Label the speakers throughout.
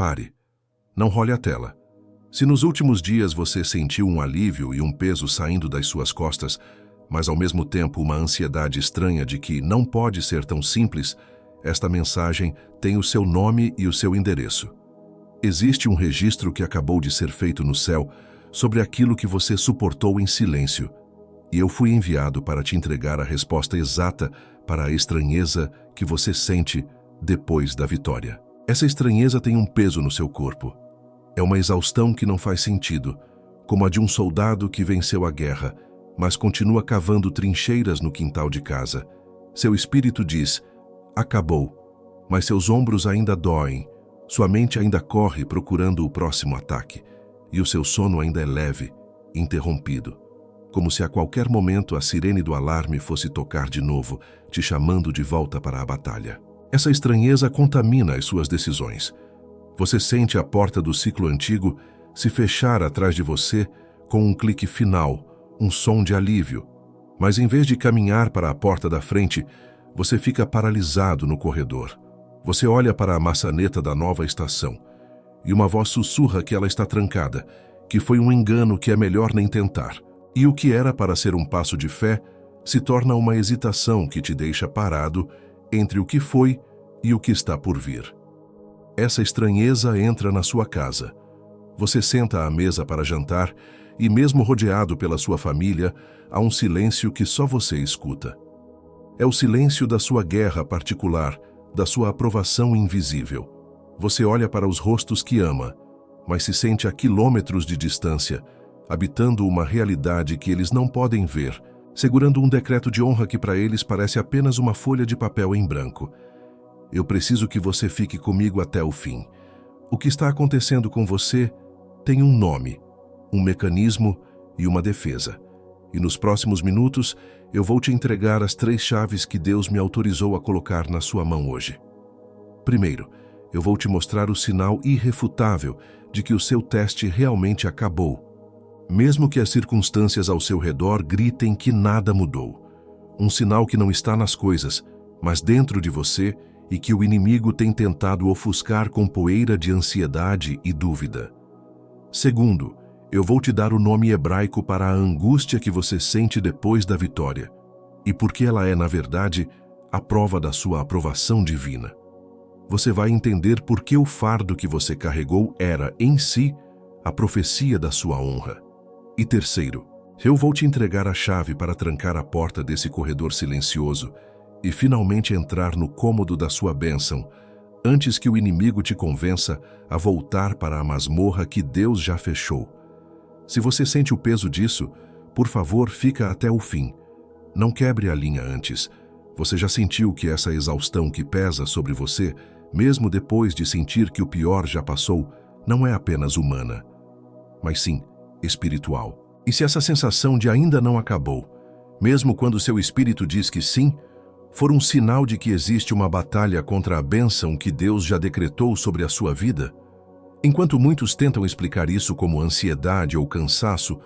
Speaker 1: pare. Não role a tela. Se nos últimos dias você sentiu um alívio e um peso saindo das suas costas, mas ao mesmo tempo uma ansiedade estranha de que não pode ser tão simples, esta mensagem tem o seu nome e o seu endereço. Existe um registro que acabou de ser feito no céu sobre aquilo que você suportou em silêncio, e eu fui enviado para te entregar a resposta exata para a estranheza que você sente depois da vitória. Essa estranheza tem um peso no seu corpo. É uma exaustão que não faz sentido, como a de um soldado que venceu a guerra, mas continua cavando trincheiras no quintal de casa. Seu espírito diz, acabou, mas seus ombros ainda doem, sua mente ainda corre procurando o próximo ataque, e o seu sono ainda é leve, interrompido, como se a qualquer momento a sirene do alarme fosse tocar de novo, te chamando de volta para a batalha. Essa estranheza contamina as suas decisões. Você sente a porta do ciclo antigo se fechar atrás de você com um clique final, um som de alívio. Mas em vez de caminhar para a porta da frente, você fica paralisado no corredor. Você olha para a maçaneta da nova estação e uma voz sussurra que ela está trancada, que foi um engano que é melhor nem tentar. E o que era para ser um passo de fé se torna uma hesitação que te deixa parado entre o que foi e o que está por vir. Essa estranheza entra na sua casa. Você senta à mesa para jantar e, mesmo rodeado pela sua família, há um silêncio que só você escuta. É o silêncio da sua guerra particular, da sua aprovação invisível. Você olha para os rostos que ama, mas se sente a quilômetros de distância, habitando uma realidade que eles não podem ver, segurando um decreto de honra que para eles parece apenas uma folha de papel em branco. Eu preciso que você fique comigo até o fim. O que está acontecendo com você tem um nome, um mecanismo e uma defesa. E nos próximos minutos, eu vou te entregar as 3 chaves que Deus me autorizou a colocar na sua mão hoje. Primeiro, eu vou te mostrar o sinal irrefutável de que o seu teste realmente acabou. Mesmo que as circunstâncias ao seu redor gritem que nada mudou. Um sinal que não está nas coisas, mas dentro de você e que o inimigo tem tentado ofuscar com poeira de ansiedade e dúvida. Segundo, eu vou te dar o nome hebraico para a angústia que você sente depois da vitória, e porque ela é, na verdade, a prova da sua aprovação divina. Você vai entender por que o fardo que você carregou era, em si, a profecia da sua honra. E terceiro, eu vou te entregar a chave para trancar a porta desse corredor silencioso e finalmente entrar no cômodo da sua bênção, antes que o inimigo te convença a voltar para a masmorra que Deus já fechou. Se você sente o peso disso, por favor, fica até o fim. Não quebre a linha antes. Você já sentiu que essa exaustão que pesa sobre você, mesmo depois de sentir que o pior já passou, não é apenas humana, mas sim espiritual. E se essa sensação de ainda não acabou, mesmo quando seu espírito diz que sim, for um sinal de que existe uma batalha contra a bênção que Deus já decretou sobre a sua vida? Enquanto muitos tentam explicar isso como ansiedade ou cansaço,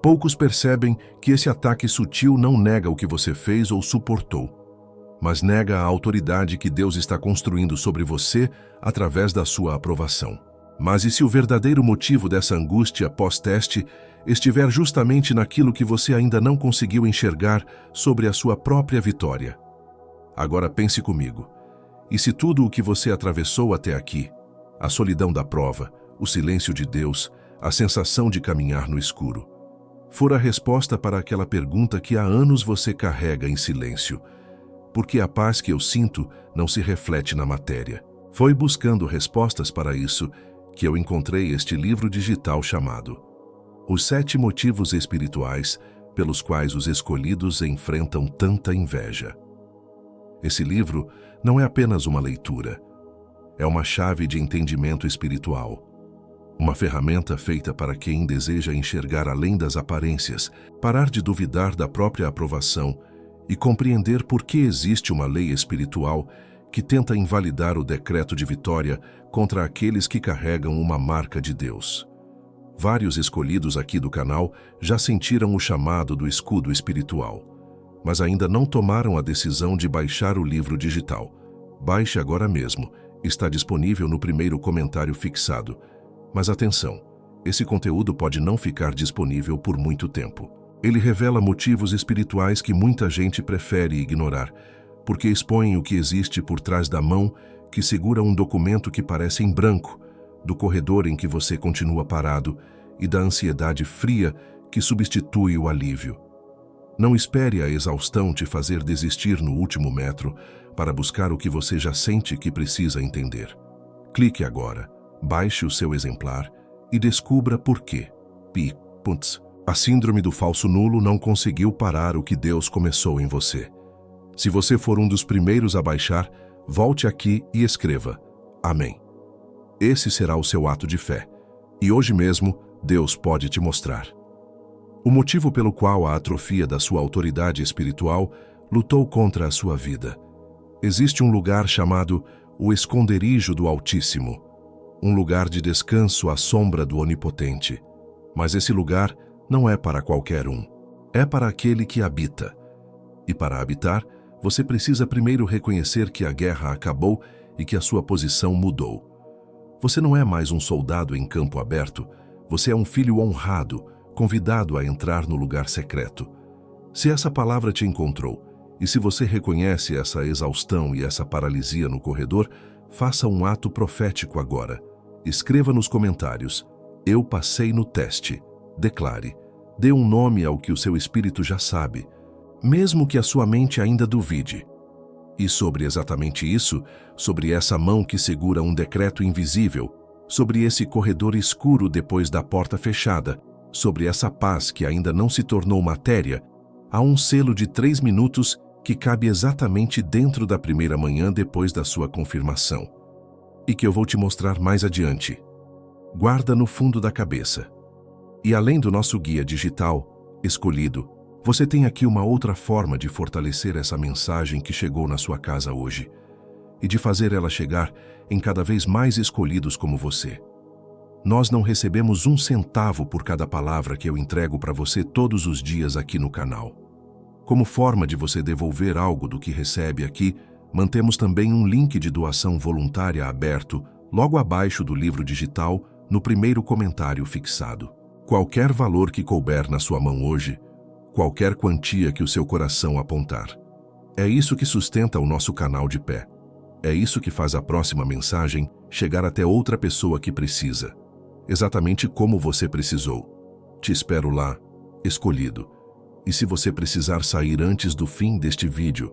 Speaker 1: poucos percebem que esse ataque sutil não nega o que você fez ou suportou, mas nega a autoridade que Deus está construindo sobre você através da sua aprovação. Mas e se o verdadeiro motivo dessa angústia pós-teste estiver justamente naquilo que você ainda não conseguiu enxergar sobre a sua própria vitória? Agora pense comigo. E se tudo o que você atravessou até aqui, a solidão da prova, o silêncio de Deus, a sensação de caminhar no escuro, for a resposta para aquela pergunta que há anos você carrega em silêncio: por que a paz que eu sinto não se reflete na matéria? Foi buscando respostas para isso que eu encontrei este livro digital chamado Os 7 Motivos Espirituais pelos quais os escolhidos enfrentam tanta inveja. Esse livro não é apenas uma leitura, é uma chave de entendimento espiritual, uma ferramenta feita para quem deseja enxergar além das aparências, parar de duvidar da própria aprovação e compreender por que existe uma lei espiritual que tenta invalidar o decreto de vitória contra aqueles que carregam uma marca de Deus. Vários escolhidos aqui do canal já sentiram o chamado do escudo espiritual, mas ainda não tomaram a decisão de baixar o livro digital. Baixe agora mesmo Está disponível no primeiro comentário fixado. Mas atenção, esse conteúdo pode não ficar disponível por muito tempo. Ele revela motivos espirituais que muita gente prefere ignorar, porque expõem o que existe por trás da mão que segura um documento que parece em branco, do corredor em que você continua parado e da ansiedade fria que substitui o alívio. Não espere a exaustão te fazer desistir no último metro para buscar o que você já sente que precisa entender. Clique agora, baixe o seu exemplar e descubra por quê. A síndrome do falso nulo não conseguiu parar o que Deus começou em você. Se você for um dos primeiros a baixar, volte aqui e escreva: Amém. Esse será o seu ato de fé. E hoje mesmo, Deus pode te mostrar o motivo pelo qual a atrofia da sua autoridade espiritual lutou contra a sua vida. Existe um lugar chamado o esconderijo do Altíssimo, um lugar de descanso à sombra do Onipotente. Mas esse lugar não é para qualquer um. É para aquele que habita. E para habitar, você precisa primeiro reconhecer que a guerra acabou e que a sua posição mudou. Você não é mais um soldado em campo aberto, você é um filho honrado, convidado a entrar no lugar secreto. Se essa palavra te encontrou, e se você reconhece essa exaustão e essa paralisia no corredor, faça um ato profético agora. Escreva nos comentários: Eu passei no teste. Declare. Dê um nome ao que o seu espírito já sabe, mesmo que a sua mente ainda duvide. E sobre exatamente isso, sobre essa mão que segura um decreto invisível, sobre esse corredor escuro depois da porta fechada, sobre essa paz que ainda não se tornou matéria, há um selo de 3 minutos que cabe exatamente dentro da primeira manhã depois da sua confirmação. E que eu vou te mostrar mais adiante. Guarda no fundo da cabeça. E além do nosso guia digital, escolhido, você tem aqui uma outra forma de fortalecer essa mensagem que chegou na sua casa hoje e de fazer ela chegar em cada vez mais escolhidos como você. Nós não recebemos 1 centavo por cada palavra que eu entrego para você todos os dias aqui no canal. Como forma de você devolver algo do que recebe aqui, mantemos também um link de doação voluntária aberto logo abaixo do livro digital, no primeiro comentário fixado. Qualquer valor que couber na sua mão hoje, qualquer quantia que o seu coração apontar. É isso que sustenta o nosso canal de pé. É isso que faz a próxima mensagem chegar até outra pessoa que precisa. Exatamente como você precisou. Te espero lá, escolhido. E se você precisar sair antes do fim deste vídeo,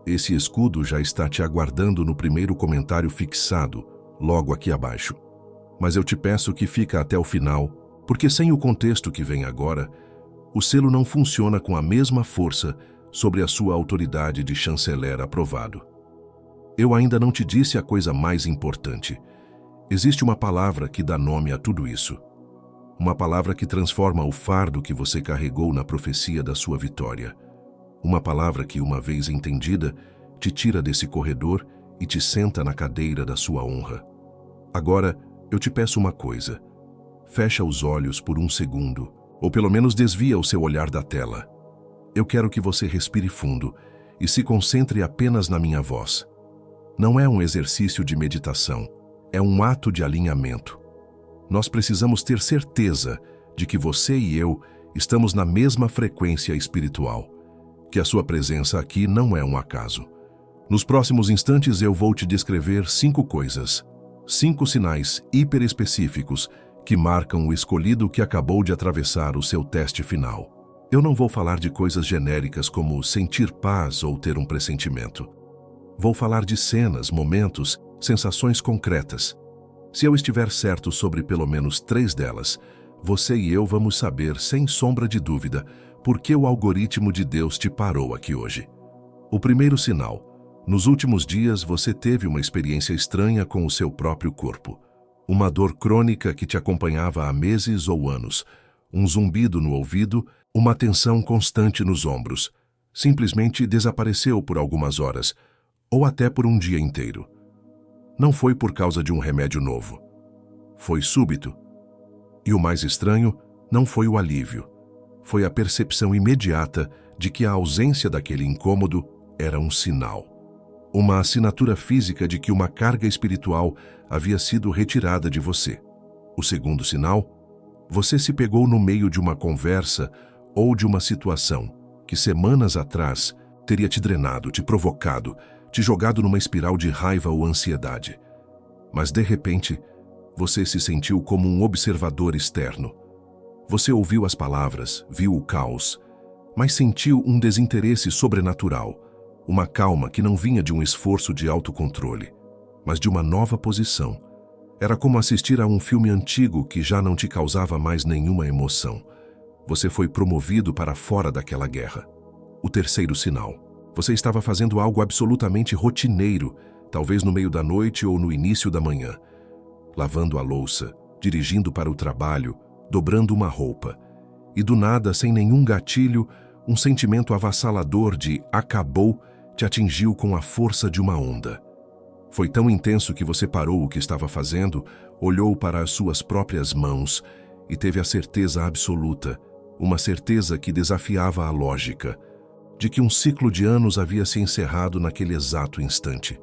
Speaker 1: esse escudo já está te aguardando no primeiro comentário fixado, logo aqui abaixo. Mas eu te peço que fica até o final, porque sem o contexto que vem agora, o selo não funciona com a mesma força sobre a sua autoridade de chanceler aprovado. Eu ainda não te disse a coisa mais importante. Existe uma palavra que dá nome a tudo isso. Uma palavra que transforma o fardo que você carregou na profecia da sua vitória. Uma palavra que, uma vez entendida, te tira desse corredor e te senta na cadeira da sua honra. Agora, eu te peço uma coisa. Fecha os olhos por 1 segundo, ou pelo menos desvia o seu olhar da tela. Eu quero que você respire fundo e se concentre apenas na minha voz. Não é um exercício de meditação, é um ato de alinhamento. Nós precisamos ter certeza de que você e eu estamos na mesma frequência espiritual, que a sua presença aqui não é um acaso. Nos próximos instantes eu vou te descrever 5 coisas, 5 sinais hiperespecíficos que marcam o escolhido que acabou de atravessar o seu teste final. Eu não vou falar de coisas genéricas como sentir paz ou ter um pressentimento. Vou falar de cenas, momentos, sensações concretas. Se eu estiver certo sobre pelo menos 3 delas, você e eu vamos saber, sem sombra de dúvida, por que o algoritmo de Deus te parou aqui hoje. O primeiro sinal: nos últimos dias você teve uma experiência estranha com o seu próprio corpo. Uma dor crônica que te acompanhava há meses ou anos, um zumbido no ouvido, uma tensão constante nos ombros. Simplesmente desapareceu por algumas horas, ou até por um dia inteiro. Não foi por causa de um remédio novo. Foi súbito. E o mais estranho não foi o alívio. Foi a percepção imediata de que a ausência daquele incômodo era um sinal. uma assinatura física de que uma carga espiritual havia sido retirada de você. O segundo sinal, você se pegou no meio de uma conversa ou de uma situação que semanas atrás teria te drenado, te provocado, te jogado numa espiral de raiva ou ansiedade. Mas de repente, você se sentiu como um observador externo. Você ouviu as palavras, viu o caos, mas sentiu um desinteresse sobrenatural, uma calma que não vinha de um esforço de autocontrole, mas de uma nova posição. Era como assistir a um filme antigo que já não te causava mais nenhuma emoção. Você foi promovido para fora daquela guerra. O terceiro sinal. Você estava fazendo algo absolutamente rotineiro, talvez no meio da noite ou no início da manhã. Lavando a louça, dirigindo para o trabalho, dobrando uma roupa. E do nada, sem nenhum gatilho, um sentimento avassalador de acabou te atingiu com a força de uma onda. Foi tão intenso que você parou o que estava fazendo, olhou para as suas próprias mãos e teve a certeza absoluta, uma certeza que desafiava a lógica, de que um ciclo de anos havia se encerrado naquele exato instante.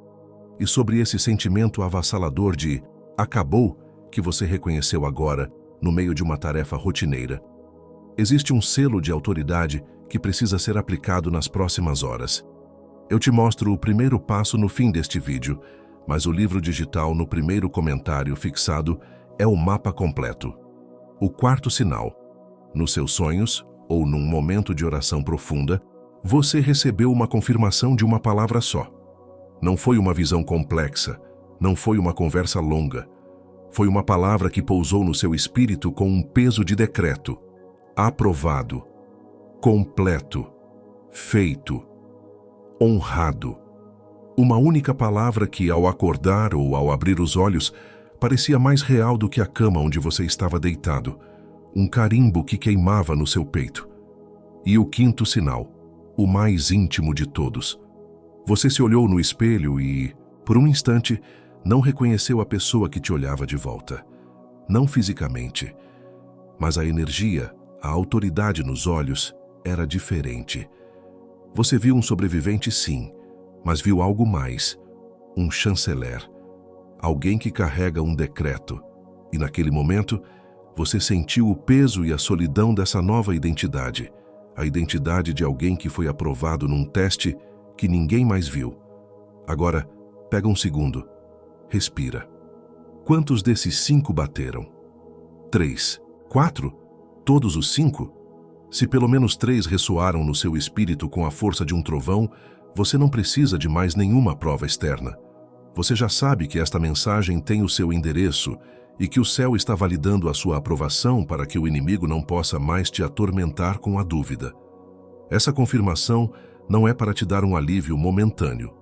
Speaker 1: E sobre esse sentimento avassalador de acabou que você reconheceu agora, no meio de uma tarefa rotineira, existe um selo de autoridade que precisa ser aplicado nas próximas horas. Eu te mostro o primeiro passo no fim deste vídeo, mas o livro digital no primeiro comentário fixado é o mapa completo. O quarto sinal. Nos seus sonhos, ou num momento de oração profunda, você recebeu uma confirmação de uma palavra só. Não foi uma visão complexa, não foi uma conversa longa. Foi uma palavra que pousou no seu espírito com um peso de decreto. Aprovado. Completo. Feito. Honrado. Uma única palavra que, ao acordar ou ao abrir os olhos, parecia mais real do que a cama onde você estava deitado. Um carimbo que queimava no seu peito. E o quinto sinal, o mais íntimo de todos. Você se olhou no espelho e, por um instante, não reconheceu a pessoa que te olhava de volta. Não fisicamente, mas a energia, a autoridade nos olhos era diferente. Você viu um sobrevivente, sim, mas viu algo mais, um chanceler, alguém que carrega um decreto. E naquele momento, você sentiu o peso e a solidão dessa nova identidade, a identidade de alguém que foi aprovado num teste que ninguém mais viu. Agora, pega um segundo, respira. Quantos desses 5 bateram? 3, 4? Todos os 5? Se pelo menos 3 ressoaram no seu espírito com a força de um trovão, você não precisa de mais nenhuma prova externa. Você já sabe que esta mensagem tem o seu endereço e que o céu está validando a sua aprovação para que o inimigo não possa mais te atormentar com a dúvida. Essa confirmação não é para te dar um alívio momentâneo.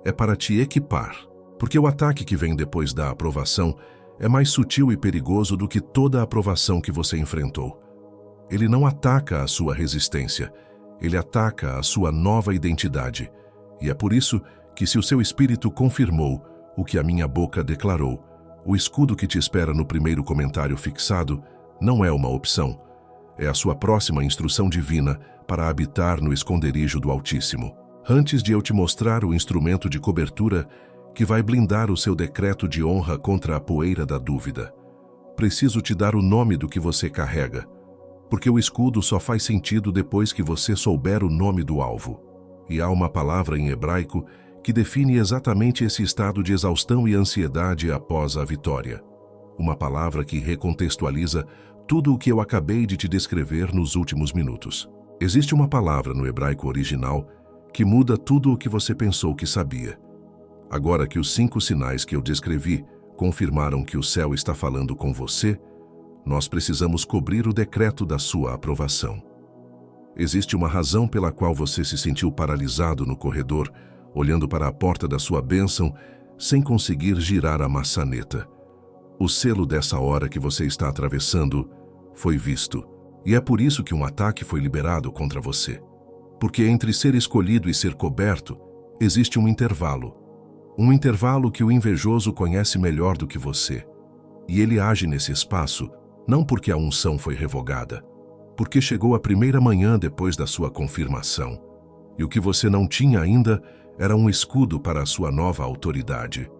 Speaker 1: É para te equipar, porque o ataque que vem depois da aprovação é mais sutil e perigoso do que toda a aprovação que você enfrentou. Ele não ataca a sua resistência, ele ataca a sua nova identidade. E é por isso que, se o seu espírito confirmou o que a minha boca declarou, o escudo que te espera no primeiro comentário fixado não é uma opção. É a sua próxima instrução divina para habitar no esconderijo do Altíssimo. Antes de eu te mostrar o instrumento de cobertura que vai blindar o seu decreto de honra contra a poeira da dúvida, preciso te dar o nome do que você carrega. Porque o escudo só faz sentido depois que você souber o nome do alvo. E há uma palavra em hebraico que define exatamente esse estado de exaustão e ansiedade após a vitória. Uma palavra que recontextualiza tudo o que eu acabei de te descrever nos últimos minutos. Existe uma palavra no hebraico original que muda tudo o que você pensou que sabia. Agora que os 5 sinais que eu descrevi confirmaram que o céu está falando com você, nós precisamos cobrir o decreto da sua aprovação. Existe uma razão pela qual você se sentiu paralisado no corredor, olhando para a porta da sua bênção, sem conseguir girar a maçaneta. O selo dessa hora que você está atravessando foi visto, e é por isso que um ataque foi liberado contra você. Porque entre ser escolhido e ser coberto, existe um intervalo. Um intervalo que o invejoso conhece melhor do que você. E ele age nesse espaço não porque a unção foi revogada, porque chegou a primeira manhã depois da sua confirmação. E o que você não tinha ainda era um escudo para a sua nova autoridade.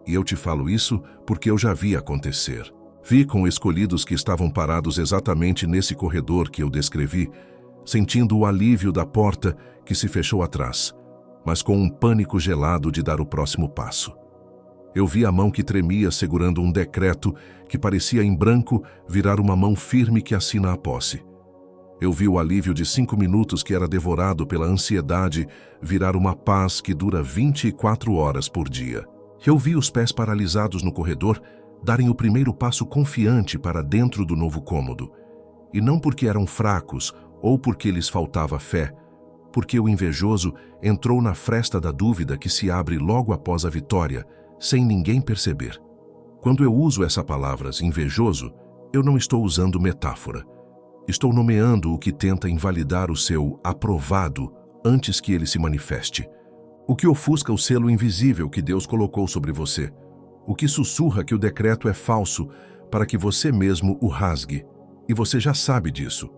Speaker 1: E eu te falo isso porque eu já vi acontecer. Vi com escolhidos que estavam parados exatamente nesse corredor que eu descrevi, sentindo o alívio da porta que se fechou atrás, mas com um pânico gelado de dar o próximo passo. Eu vi a mão que tremia segurando um decreto que parecia em branco virar uma mão firme que assina a posse. Eu vi o alívio de 5 minutos que era devorado pela ansiedade virar uma paz que dura 24 horas por dia. Eu vi os pés paralisados no corredor darem o primeiro passo confiante para dentro do novo cômodo. E não porque eram fracos ou porque lhes faltava fé, porque o invejoso entrou na fresta da dúvida que se abre logo após a vitória, sem ninguém perceber. Quando eu uso essa palavra invejoso, eu não estou usando metáfora. Estou nomeando o que tenta invalidar o seu aprovado antes que ele se manifeste. O que ofusca o selo invisível que Deus colocou sobre você. O que sussurra que o decreto é falso para que você mesmo o rasgue. E você já sabe disso.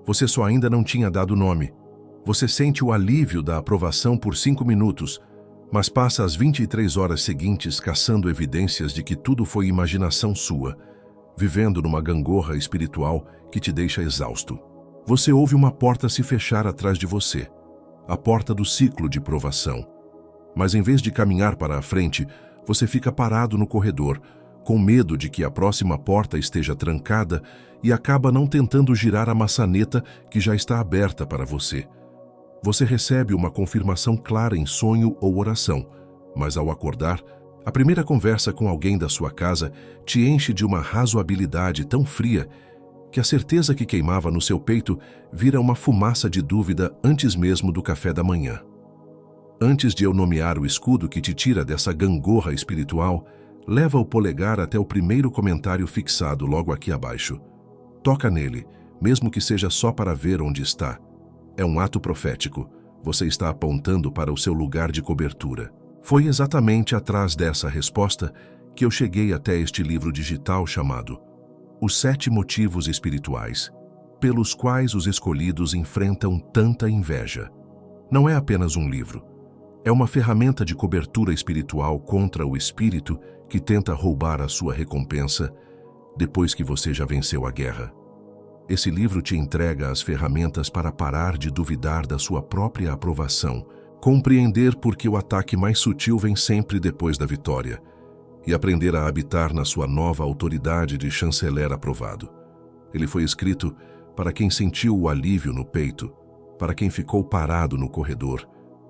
Speaker 1: Você só ainda não tinha dado nome. Você sente o alívio da aprovação por 5 minutos, mas passa as 23 horas seguintes caçando evidências de que tudo foi imaginação sua, vivendo numa gangorra espiritual que te deixa exausto. Você ouve uma porta se fechar atrás de você, a porta do ciclo de provação. Mas em vez de caminhar para a frente, você fica parado no corredor, com medo de que a próxima porta esteja trancada e acaba não tentando girar a maçaneta que já está aberta para você. Você recebe uma confirmação clara em sonho ou oração, mas ao acordar, a primeira conversa com alguém da sua casa te enche de uma razoabilidade tão fria que a certeza que queimava no seu peito vira uma fumaça de dúvida antes mesmo do café da manhã. Antes de eu nomear o escudo que te tira dessa gangorra espiritual, leva o polegar até o primeiro comentário fixado logo aqui abaixo. Toca nele, mesmo que seja só para ver onde está. É um ato profético. Você está apontando para o seu lugar de cobertura. Foi exatamente atrás dessa resposta que eu cheguei até este livro digital chamado Os 7 Motivos Espirituais, pelos quais os escolhidos enfrentam tanta inveja. Não é apenas um livro. É uma ferramenta de cobertura espiritual contra o espírito que tenta roubar a sua recompensa depois que você já venceu a guerra. Esse livro te entrega as ferramentas para parar de duvidar da sua própria aprovação, compreender por que o ataque mais sutil vem sempre depois da vitória e aprender a habitar na sua nova autoridade de chanceler aprovado. Ele foi escrito para quem sentiu o alívio no peito, para quem ficou parado no corredor,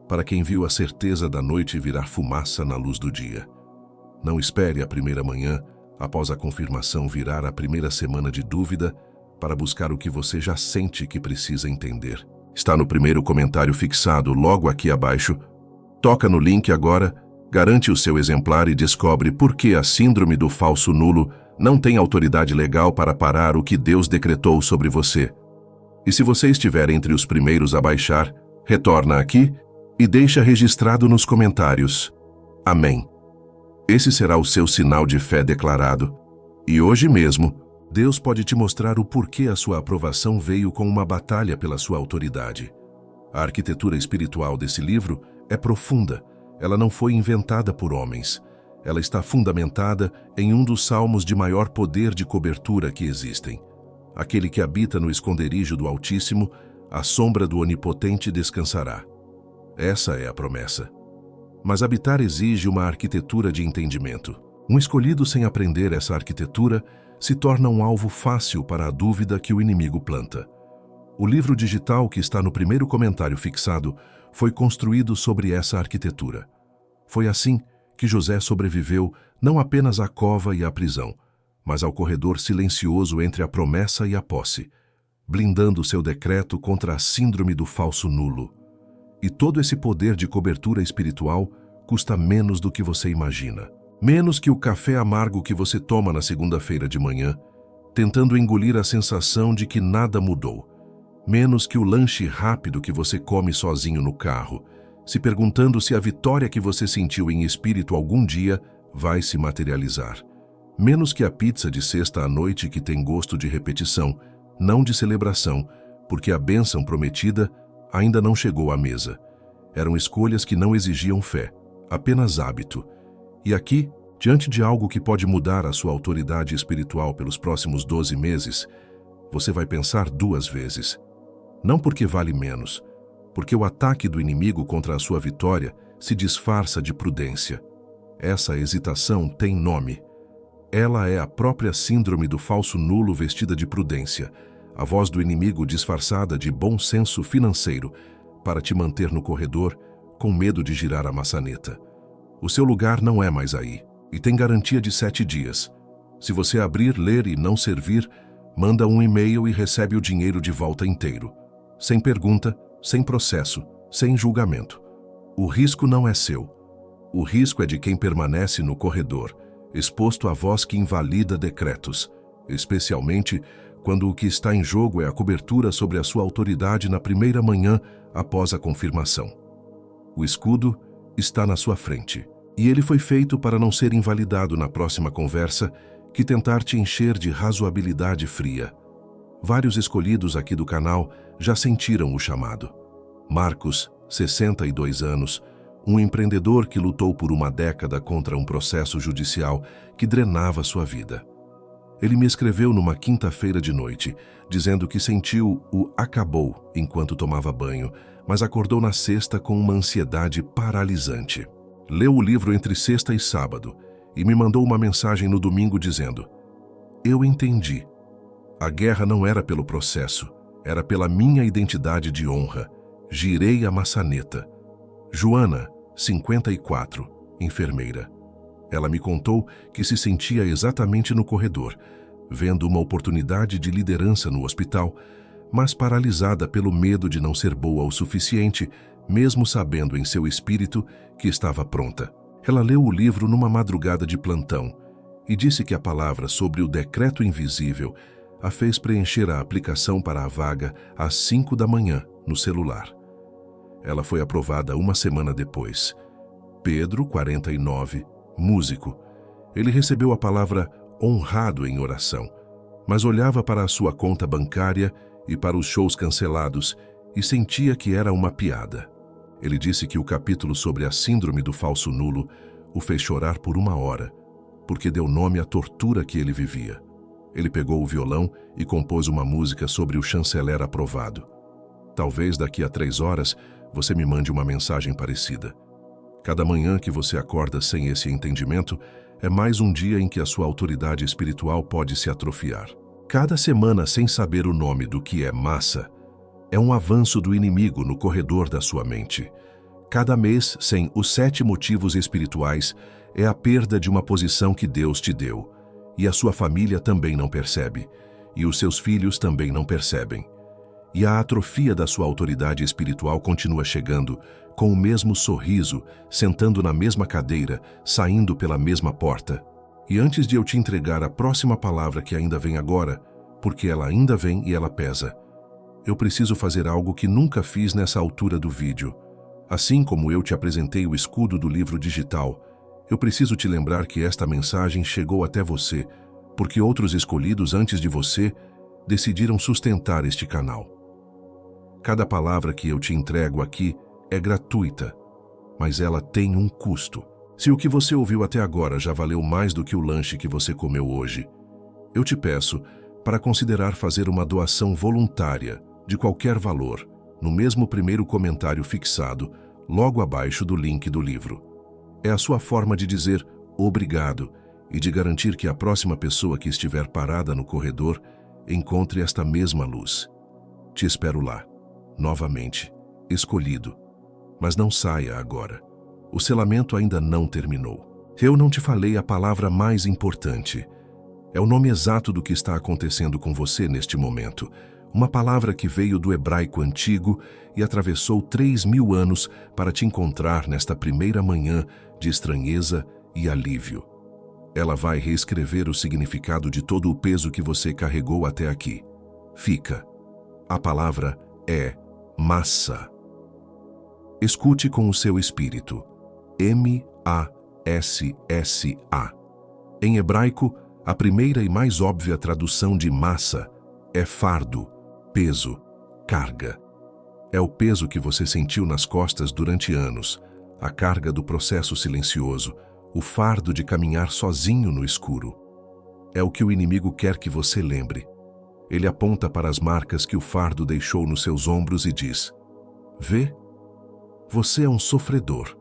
Speaker 1: para quem viu a certeza da noite virar fumaça na luz do dia. Não espere a primeira manhã, após a confirmação virar a primeira semana de dúvida, para buscar o que você já sente que precisa entender. Está no primeiro comentário fixado logo aqui abaixo. Toca no link agora, garante o seu exemplar e descobre por que a síndrome do falso nulo não tem autoridade legal para parar o que Deus decretou sobre você. E se você estiver entre os primeiros a baixar, retorna aqui e deixa registrado nos comentários. Amém. Esse será o seu sinal de fé declarado. E hoje mesmo, Deus pode te mostrar o porquê a sua aprovação veio com uma batalha pela sua autoridade. A arquitetura espiritual desse livro é profunda. Ela não foi inventada por homens. Ela está fundamentada em um dos salmos de maior poder de cobertura que existem. Aquele que habita no esconderijo do Altíssimo, à sombra do Onipotente descansará. Essa é a promessa. Mas habitar exige uma arquitetura de entendimento. Um escolhido sem aprender essa arquitetura se torna um alvo fácil para a dúvida que o inimigo planta. O livro digital que está no primeiro comentário fixado foi construído sobre essa arquitetura. Foi assim que José sobreviveu não apenas à cova e à prisão, mas ao corredor silencioso entre a promessa e a posse, blindando seu decreto contra a síndrome do falso nulo. E todo esse poder de cobertura espiritual custa menos do que você imagina. Menos que o café amargo que você toma na segunda-feira de manhã, tentando engolir a sensação de que nada mudou. Menos que o lanche rápido que você come sozinho no carro, se perguntando se a vitória que você sentiu em espírito algum dia vai se materializar. Menos que a pizza de sexta à noite que tem gosto de repetição, não de celebração, porque a bênção prometida ainda não chegou à mesa. Eram escolhas que não exigiam fé, apenas hábito. E aqui, diante de algo que pode mudar a sua autoridade espiritual pelos próximos 12 meses, você vai pensar 2 vezes. Não porque vale menos, porque o ataque do inimigo contra a sua vitória se disfarça de prudência. Essa hesitação tem nome. Ela é a própria síndrome do falso nulo vestida de prudência, a voz do inimigo disfarçada de bom senso financeiro, para te manter no corredor, com medo de girar a maçaneta. O seu lugar não é mais aí, e tem garantia de 7 dias. Se você abrir, ler e não servir, manda um e-mail e recebe o dinheiro de volta inteiro. Sem pergunta, sem processo, sem julgamento. O risco não é seu. O risco é de quem permanece no corredor, exposto à voz que invalida decretos, especialmente quando o que está em jogo é a cobertura sobre a sua autoridade na primeira manhã após a confirmação. O escudo está na sua frente, e ele foi feito para não ser invalidado na próxima conversa que tentar te encher de razoabilidade fria. Vários escolhidos aqui do canal já sentiram o chamado. Marcos, 62 anos, um empreendedor que lutou por uma década contra um processo judicial que drenava sua vida. Ele me escreveu numa quinta-feira de noite, dizendo que sentiu o acabou enquanto tomava banho, mas acordou na sexta com uma ansiedade paralisante. Leu o livro entre sexta e sábado e me mandou uma mensagem no domingo dizendo: "Eu entendi. A guerra não era pelo processo, era pela minha identidade de honra. Girei a maçaneta." Joana, 54, enfermeira. Ela me contou que se sentia exatamente no corredor, vendo uma oportunidade de liderança no hospital, mas paralisada pelo medo de não ser boa o suficiente, mesmo sabendo em seu espírito que estava pronta. Ela leu o livro numa madrugada de plantão e disse que a palavra sobre o decreto invisível a fez preencher a aplicação para a vaga às 5 da manhã no celular. Ela foi aprovada uma semana depois. Pedro, 49, músico. Ele recebeu a palavra honrado em oração, mas olhava para a sua conta bancária e para os shows cancelados e sentia que era uma piada. Ele disse que o capítulo sobre a síndrome do falso nulo o fez chorar por 1 hora, porque deu nome à tortura que ele vivia. Ele pegou o violão e compôs uma música sobre o chanceler aprovado. Talvez daqui a 3 horas você me mande uma mensagem parecida. Cada manhã que você acorda sem esse entendimento é mais um dia em que a sua autoridade espiritual pode se atrofiar. Cada semana sem saber o nome do que é massa é um avanço do inimigo no corredor da sua mente. Cada mês sem os 7 motivos espirituais é a perda de uma posição que Deus te deu, e a sua família também não percebe, e os seus filhos também não percebem. E a atrofia da sua autoridade espiritual continua chegando, com o mesmo sorriso, sentando na mesma cadeira, saindo pela mesma porta. E antes de eu te entregar a próxima palavra que ainda vem agora, porque ela ainda vem e ela pesa, eu preciso fazer algo que nunca fiz nessa altura do vídeo. Assim como eu te apresentei o escudo do livro digital, eu preciso te lembrar que esta mensagem chegou até você, porque outros escolhidos antes de você decidiram sustentar este canal. Cada palavra que eu te entrego aqui é gratuita, mas ela tem um custo. Se o que você ouviu até agora já valeu mais do que o lanche que você comeu hoje, eu te peço para considerar fazer uma doação voluntária, de qualquer valor, no mesmo primeiro comentário fixado, logo abaixo do link do livro. É a sua forma de dizer obrigado e de garantir que a próxima pessoa que estiver parada no corredor encontre esta mesma luz. Te espero lá, novamente, escolhido. Mas não saia agora. O selamento ainda não terminou. Eu não te falei a palavra mais importante. É o nome exato do que está acontecendo com você neste momento. Uma palavra que veio do hebraico antigo e atravessou 3.000 anos para te encontrar nesta primeira manhã de estranheza e alívio. Ela vai reescrever o significado de todo o peso que você carregou até aqui. Fica. A palavra é massa. Escute com o seu espírito. M-A-S-S-A. Em hebraico, a primeira e mais óbvia tradução de massa é fardo, peso, carga. É o peso que você sentiu nas costas durante anos, a carga do processo silencioso, o fardo de caminhar sozinho no escuro. É o que o inimigo quer que você lembre. Ele aponta para as marcas que o fardo deixou nos seus ombros e diz: vê, você é um sofredor.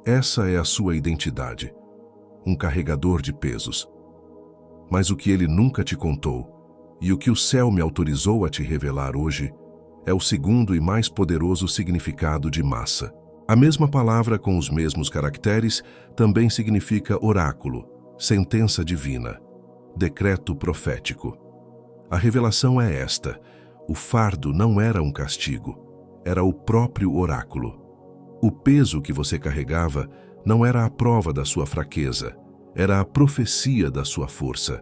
Speaker 1: Essa é a sua identidade, um carregador de pesos. Mas o que ele nunca te contou, e o que o céu me autorizou a te revelar hoje, é o segundo e mais poderoso significado de massa. A mesma palavra com os mesmos caracteres também significa oráculo, sentença divina, decreto profético. A revelação é esta: o fardo não era um castigo, era o próprio oráculo. O peso que você carregava não era a prova da sua fraqueza, era a profecia da sua força.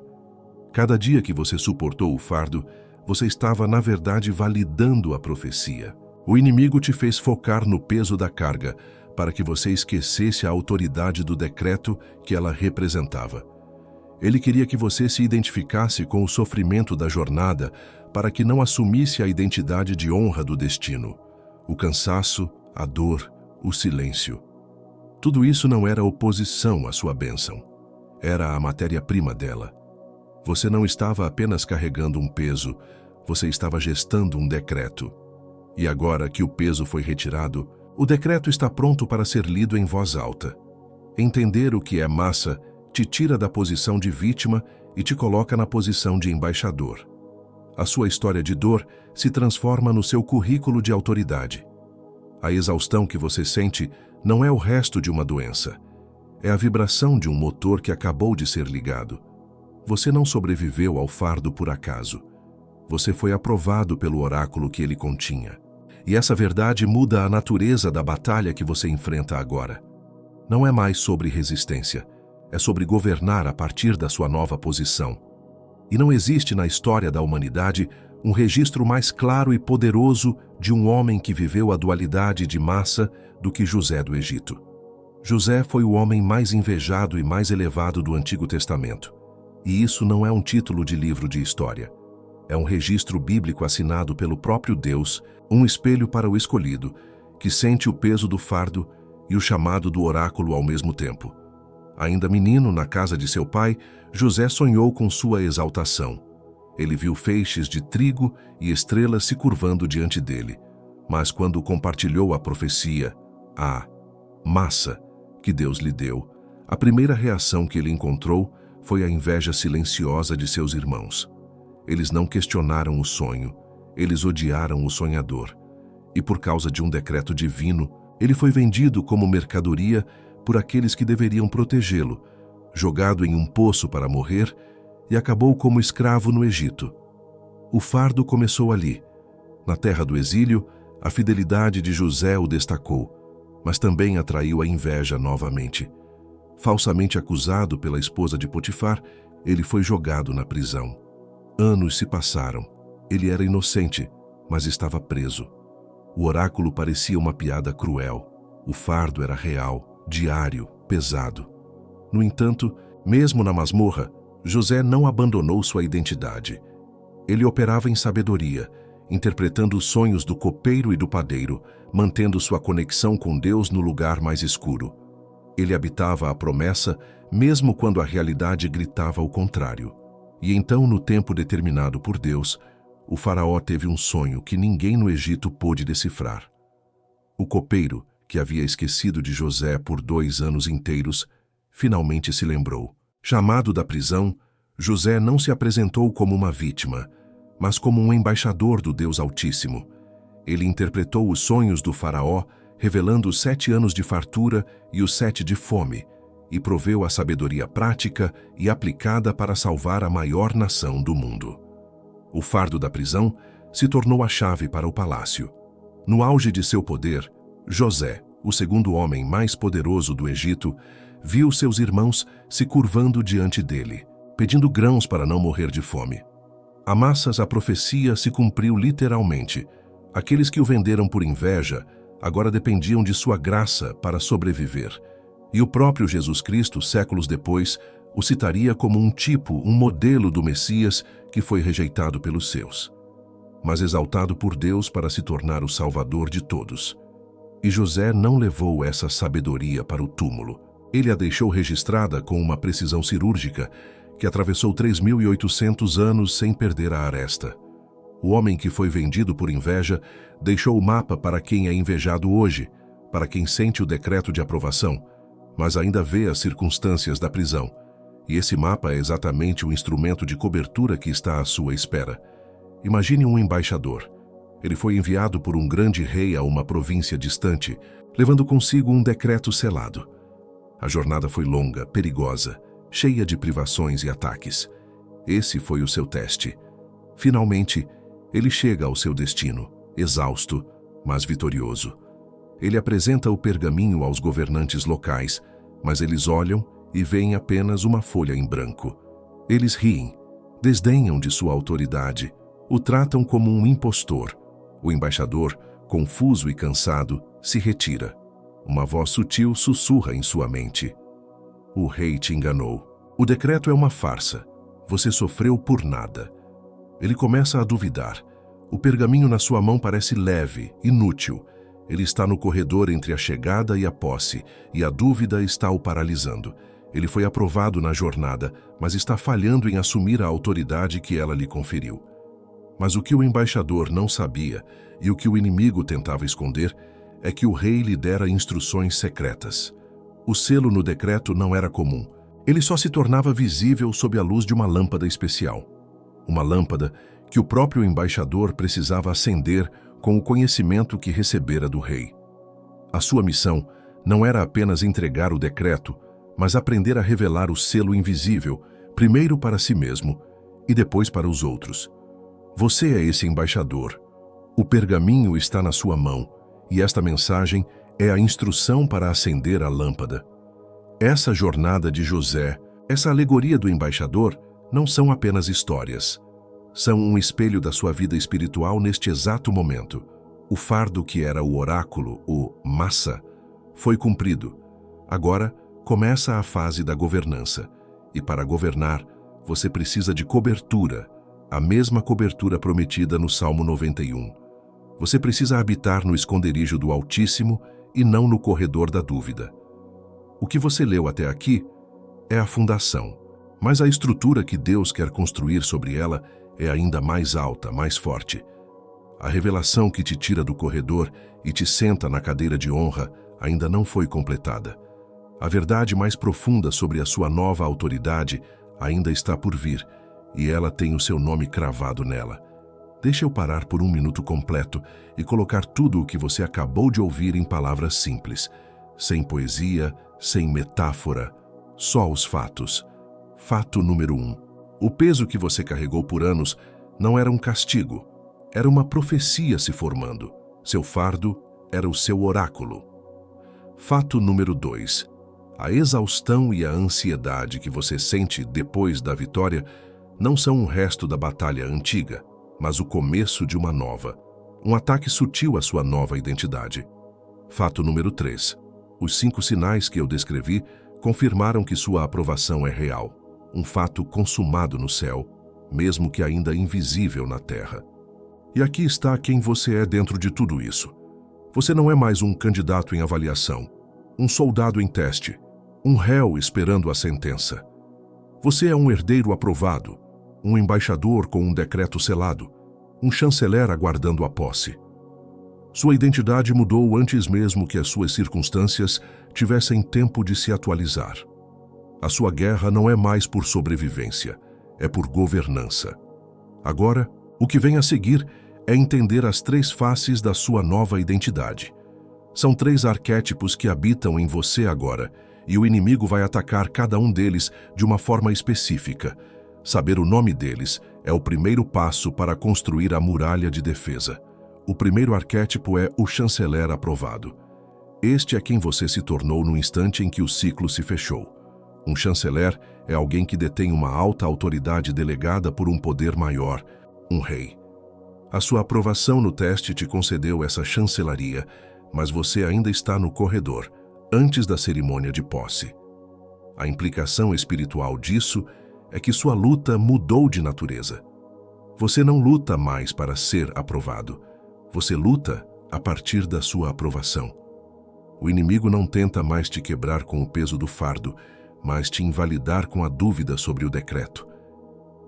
Speaker 1: Cada dia que você suportou o fardo, você estava, na verdade, validando a profecia. O inimigo te fez focar no peso da carga, para que você esquecesse a autoridade do decreto que ela representava. Ele queria que você se identificasse com o sofrimento da jornada, para que não assumisse a identidade de honra do destino. O cansaço, a dor, o silêncio. Tudo isso não era oposição à sua bênção. Era a matéria-prima dela. Você não estava apenas carregando um peso, você estava gestando um decreto. E agora que o peso foi retirado, o decreto está pronto para ser lido em voz alta. Entender o que é massa te tira da posição de vítima e te coloca na posição de embaixador. A sua história de dor se transforma no seu currículo de autoridade. A exaustão que você sente não é o resto de uma doença. É a vibração de um motor que acabou de ser ligado. Você não sobreviveu ao fardo por acaso. Você foi aprovado pelo oráculo que ele continha. E essa verdade muda a natureza da batalha que você enfrenta agora. Não é mais sobre resistência. É sobre governar a partir da sua nova posição. E não existe na história da humanidade um registro mais claro e poderoso de um homem que viveu a dualidade de massa do que José do Egito. José foi o homem mais invejado e mais elevado do Antigo Testamento. E isso não é um título de livro de história. É um registro bíblico assinado pelo próprio Deus, um espelho para o escolhido, que sente o peso do fardo e o chamado do oráculo ao mesmo tempo. Ainda menino, na casa de seu pai, José sonhou com sua exaltação. Ele viu feixes de trigo e estrelas se curvando diante dele. Mas quando compartilhou a profecia, a massa que Deus lhe deu, a primeira reação que ele encontrou foi a inveja silenciosa de seus irmãos. Eles não questionaram o sonho, eles odiaram o sonhador. E por causa de um decreto divino, ele foi vendido como mercadoria por aqueles que deveriam protegê-lo, jogado em um poço para morrer e acabou como escravo no Egito. O fardo começou ali. Na terra do exílio, a fidelidade de José o destacou, mas também atraiu a inveja novamente. Falsamente acusado pela esposa de Potifar, ele foi jogado na prisão. Anos se passaram. Ele era inocente, mas estava preso. O oráculo parecia uma piada cruel. O fardo era real, diário, pesado. No entanto, mesmo na masmorra, José não abandonou sua identidade. Ele operava em sabedoria, interpretando os sonhos do copeiro e do padeiro, mantendo sua conexão com Deus no lugar mais escuro. Ele habitava a promessa, mesmo quando a realidade gritava o contrário. E então, no tempo determinado por Deus, o faraó teve um sonho que ninguém no Egito pôde decifrar. O copeiro, que havia esquecido de José por 2 anos inteiros, finalmente se lembrou. Chamado da prisão, José não se apresentou como uma vítima, mas como um embaixador do Deus Altíssimo. Ele interpretou os sonhos do faraó, revelando os 7 anos de fartura e os 7 de fome, e proveu a sabedoria prática e aplicada para salvar a maior nação do mundo. O fardo da prisão se tornou a chave para o palácio. No auge de seu poder, José, o segundo homem mais poderoso do Egito, viu seus irmãos se curvando diante dele, pedindo grãos para não morrer de fome. A massas, a profecia se cumpriu literalmente. Aqueles que o venderam por inveja agora dependiam de sua graça para sobreviver. E o próprio Jesus Cristo, séculos depois, o citaria como um tipo, um modelo do Messias que foi rejeitado pelos seus. mas exaltado por Deus para se tornar o Salvador de todos. E José não levou essa sabedoria para o túmulo. Ele a deixou registrada com uma precisão cirúrgica que atravessou 3.800 anos sem perder a aresta. O homem que foi vendido por inveja deixou o mapa para quem é invejado hoje, para quem sente o decreto de aprovação, mas ainda vê as circunstâncias da prisão. E esse mapa é exatamente o instrumento de cobertura que está à sua espera. Imagine um embaixador. Ele foi enviado por um grande rei a uma província distante, levando consigo um decreto selado. A jornada foi longa, perigosa, cheia de privações e ataques. Esse foi o seu teste. Finalmente, ele chega ao seu destino, exausto, mas vitorioso. Ele apresenta o pergaminho aos governantes locais, mas eles olham e veem apenas uma folha em branco. Eles riem, desdenham de sua autoridade, o tratam como um impostor. O embaixador, confuso e cansado, se retira. Uma voz sutil sussurra em sua mente: "O rei te enganou. O decreto é uma farsa. Você sofreu por nada." Ele começa a duvidar. O pergaminho na sua mão parece leve, inútil. Ele está no corredor entre a chegada e a posse, e a dúvida está o paralisando. Ele foi aprovado na jornada, mas está falhando em assumir a autoridade que ela lhe conferiu. Mas o que o embaixador não sabia, e o que o inimigo tentava esconder, é que o rei lhe dera instruções secretas. O selo no decreto não era comum. Ele só se tornava visível sob a luz de uma lâmpada especial. Uma lâmpada que o próprio embaixador precisava acender com o conhecimento que recebera do rei. A sua missão não era apenas entregar o decreto, mas aprender a revelar o selo invisível, primeiro para si mesmo e depois para os outros. Você é esse embaixador. O pergaminho está na sua mão, e esta mensagem é a instrução para acender a lâmpada. Essa jornada de José, essa alegoria do embaixador, não são apenas histórias. São um espelho da sua vida espiritual neste exato momento. O fardo que era o oráculo, o massa, foi cumprido. Agora começa a fase da governança. E para governar, você precisa de cobertura, a mesma cobertura prometida no Salmo 91. Você precisa habitar no esconderijo do Altíssimo e não no corredor da dúvida. O que você leu até aqui é a fundação, mas a estrutura que Deus quer construir sobre ela é ainda mais alta, mais forte. A revelação que te tira do corredor e te senta na cadeira de honra ainda não foi completada. A verdade mais profunda sobre a sua nova autoridade ainda está por vir, e ela tem o seu nome cravado nela. Deixa eu parar por um minuto completo e colocar tudo o que você acabou de ouvir em palavras simples, sem poesia, sem metáfora, só os fatos. Fato número 1. O peso que você carregou por anos não era um castigo, era uma profecia se formando. Seu fardo era o seu oráculo. Fato número 2. A exaustão e a ansiedade que você sente depois da vitória não são um resto da batalha antiga, mas o começo de uma nova. Um ataque sutil à sua nova identidade. Fato número 3. Os 5 sinais que eu descrevi confirmaram que sua aprovação é real. Um fato consumado no céu, mesmo que ainda invisível na terra. E aqui está quem você é dentro de tudo isso. Você não é mais um candidato em avaliação, um soldado em teste, um réu esperando a sentença. Você é um herdeiro aprovado, um embaixador com um decreto selado, um chanceler aguardando a posse. Sua identidade mudou antes mesmo que as suas circunstâncias tivessem tempo de se atualizar. A sua guerra não é mais por sobrevivência, é por governança. Agora, o que vem a seguir é entender as 3 faces da sua nova identidade. São 3 arquétipos que habitam em você agora, e o inimigo vai atacar cada um deles de uma forma específica. Saber o nome deles é o primeiro passo para construir a muralha de defesa. O primeiro arquétipo é o chanceler aprovado. Este é quem você se tornou no instante em que o ciclo se fechou. Um chanceler é alguém que detém uma alta autoridade delegada por um poder maior, um rei. A sua aprovação no teste te concedeu essa chancelaria, mas você ainda está no corredor, antes da cerimônia de posse. A implicação espiritual disso é que sua luta mudou de natureza. Você não luta mais para ser aprovado. Você luta a partir da sua aprovação. O inimigo não tenta mais te quebrar com o peso do fardo, mas te invalidar com a dúvida sobre o decreto.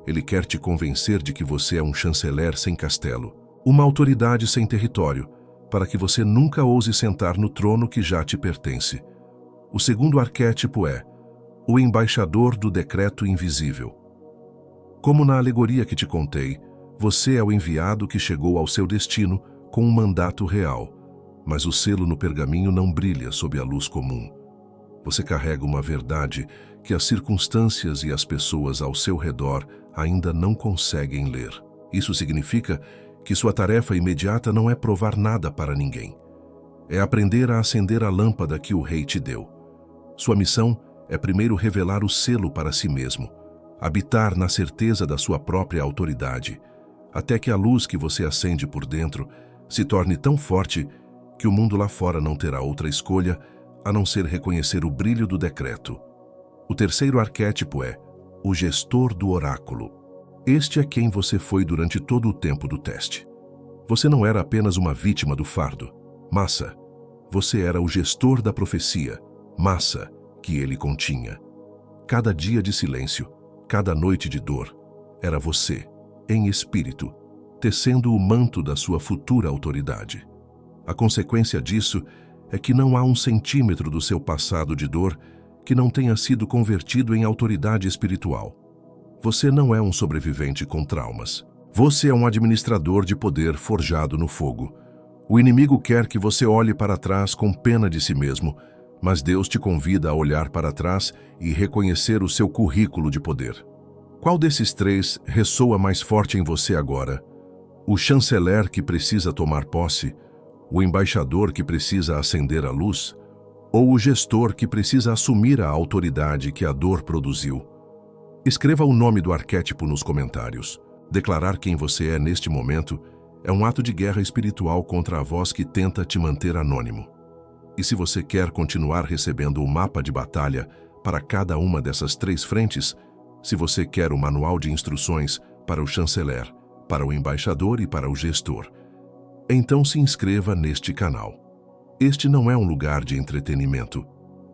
Speaker 1: Ele quer te convencer de que você é um chanceler sem castelo, uma autoridade sem território, para que você nunca ouse sentar no trono que já te pertence. O segundo arquétipo é o embaixador do decreto invisível. Como na alegoria que te contei, você é o enviado que chegou ao seu destino com um mandato real, mas o selo no pergaminho não brilha sob a luz comum. Você carrega uma verdade que as circunstâncias e as pessoas ao seu redor ainda não conseguem ler. Isso significa que sua tarefa imediata não é provar nada para ninguém. É aprender a acender a lâmpada que o rei te deu. Sua missão é primeiro revelar o selo para si mesmo, habitar na certeza da sua própria autoridade, até que a luz que você acende por dentro se torne tão forte que o mundo lá fora não terá outra escolha a não ser reconhecer o brilho do decreto. O terceiro arquétipo é o gestor do oráculo. Este é quem você foi durante todo o tempo do teste. Você não era apenas uma vítima do fardo, massa. Você era o gestor da profecia, massa, que ele continha. Cada dia de silêncio, cada noite de dor, era você, em espírito, tecendo o manto da sua futura autoridade. A consequência disso é que não há um centímetro do seu passado de dor que não tenha sido convertido em autoridade espiritual. Você não é um sobrevivente com traumas. Você é um administrador de poder forjado no fogo. O inimigo quer que você olhe para trás com pena de si mesmo, mas Deus te convida a olhar para trás e reconhecer o seu currículo de poder. Qual desses três ressoa mais forte em você agora? O chanceler que precisa tomar posse? O embaixador que precisa acender a luz? Ou o gestor que precisa assumir a autoridade que a dor produziu? Escreva o nome do arquétipo nos comentários. Declarar quem você é neste momento é um ato de guerra espiritual contra a voz que tenta te manter anônimo. E se você quer continuar recebendo o mapa de batalha para cada uma dessas três frentes, se você quer o manual de instruções para o chanceler, para o embaixador e para o gestor, então se inscreva neste canal. Este não é um lugar de entretenimento,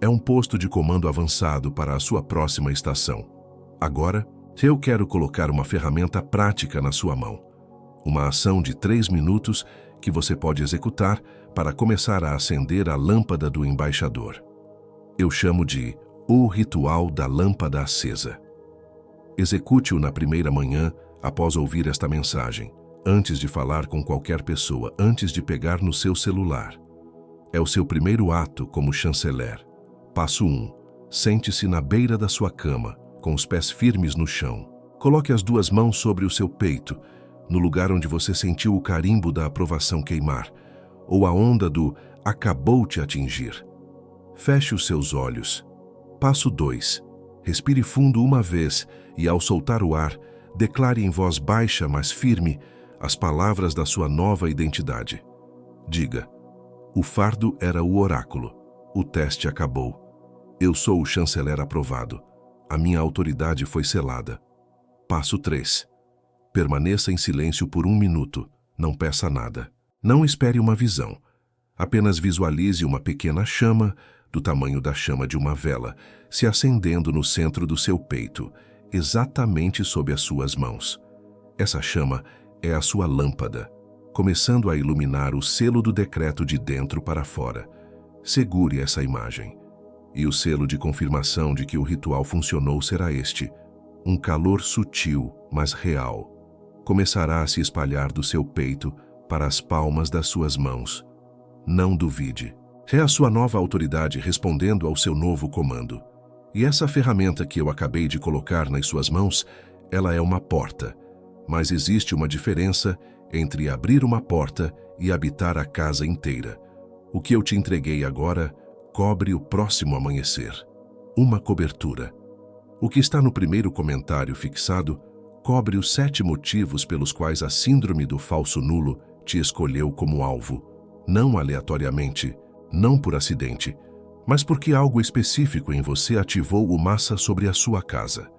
Speaker 1: é um posto de comando avançado para a sua próxima estação. Agora, eu quero colocar uma ferramenta prática na sua mão. Uma ação de 3 minutos que você pode executar para começar a acender a lâmpada do embaixador. Eu chamo de o ritual da lâmpada acesa. Execute-o na primeira manhã após ouvir esta mensagem, antes de falar com qualquer pessoa, antes de pegar no seu celular. É o seu primeiro ato como chanceler. Passo 1. Sente-se na beira da sua cama, com os pés firmes no chão. Coloque as 2 mãos sobre o seu peito, no lugar onde você sentiu o carimbo da aprovação queimar, ou a onda do acabou te atingir. Feche os seus olhos. Passo 2. Respire fundo uma vez e, ao soltar o ar, declare em voz baixa, mas firme, as palavras da sua nova identidade. Diga: o fardo era o oráculo. O teste acabou. Eu sou o chanceler aprovado. A minha autoridade foi selada. Passo 3. Permaneça em silêncio por 1 minuto. Não peça nada. Não espere uma visão. Apenas visualize uma pequena chama, do tamanho da chama de uma vela, se acendendo no centro do seu peito, exatamente sob as suas mãos. Essa chama é a sua lâmpada, começando a iluminar o selo do decreto de dentro para fora. Segure essa imagem. E o selo de confirmação de que o ritual funcionou será este: um calor sutil, mas real. Começará a se espalhar do seu peito para as palmas das suas mãos. Não duvide. É a sua nova autoridade respondendo ao seu novo comando. E essa ferramenta que eu acabei de colocar nas suas mãos, ela é uma porta. Mas existe uma diferença entre abrir uma porta e habitar a casa inteira. O que eu te entreguei agora cobre o próximo amanhecer. Uma cobertura. O que está no primeiro comentário fixado cobre os 7 motivos pelos quais a síndrome do falso nulo te escolheu como alvo. Não aleatoriamente, não por acidente, mas porque algo específico em você ativou o massa sobre a sua casa.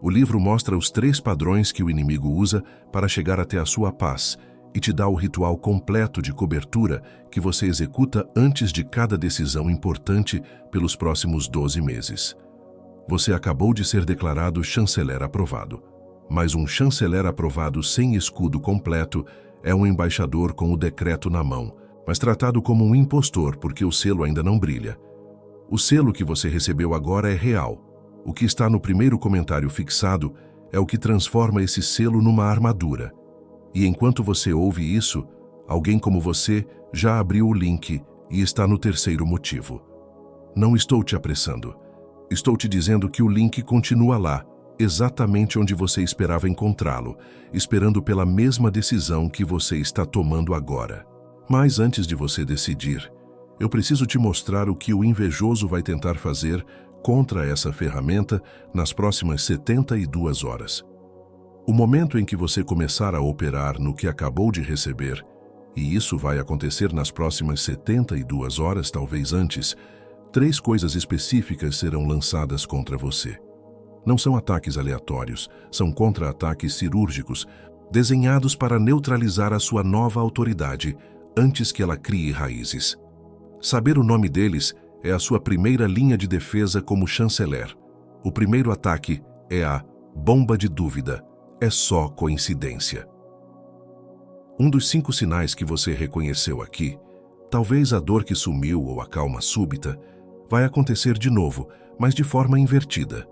Speaker 1: O livro mostra os 3 padrões que o inimigo usa para chegar até a sua paz e te dá o ritual completo de cobertura que você executa antes de cada decisão importante pelos próximos 12 meses. Você acabou de ser declarado chanceler aprovado. Mas um chanceler aprovado sem escudo completo é um embaixador com o decreto na mão, mas tratado como um impostor porque o selo ainda não brilha. O selo que você recebeu agora é real. O que está no primeiro comentário fixado é o que transforma esse selo numa armadura. E enquanto você ouve isso, alguém como você já abriu o link e está no terceiro motivo. Não estou te apressando. Estou te dizendo que o link continua lá, exatamente onde você esperava encontrá-lo, esperando pela mesma decisão que você está tomando agora. Mas antes de você decidir, eu preciso te mostrar o que o invejoso vai tentar fazer contra essa ferramenta nas próximas 72 horas. O momento em que você começar a operar no que acabou de receber, e isso vai acontecer nas próximas 72 horas, talvez antes, 3 coisas específicas serão lançadas contra você. Não são ataques aleatórios, são contra-ataques cirúrgicos, desenhados para neutralizar a sua nova autoridade antes que ela crie raízes. Saber o nome deles é a sua primeira linha de defesa como chanceler. O primeiro ataque é a bomba de dúvida. É só coincidência. Um dos 5 sinais que você reconheceu aqui, talvez a dor que sumiu ou a calma súbita, vai acontecer de novo, mas de forma invertida.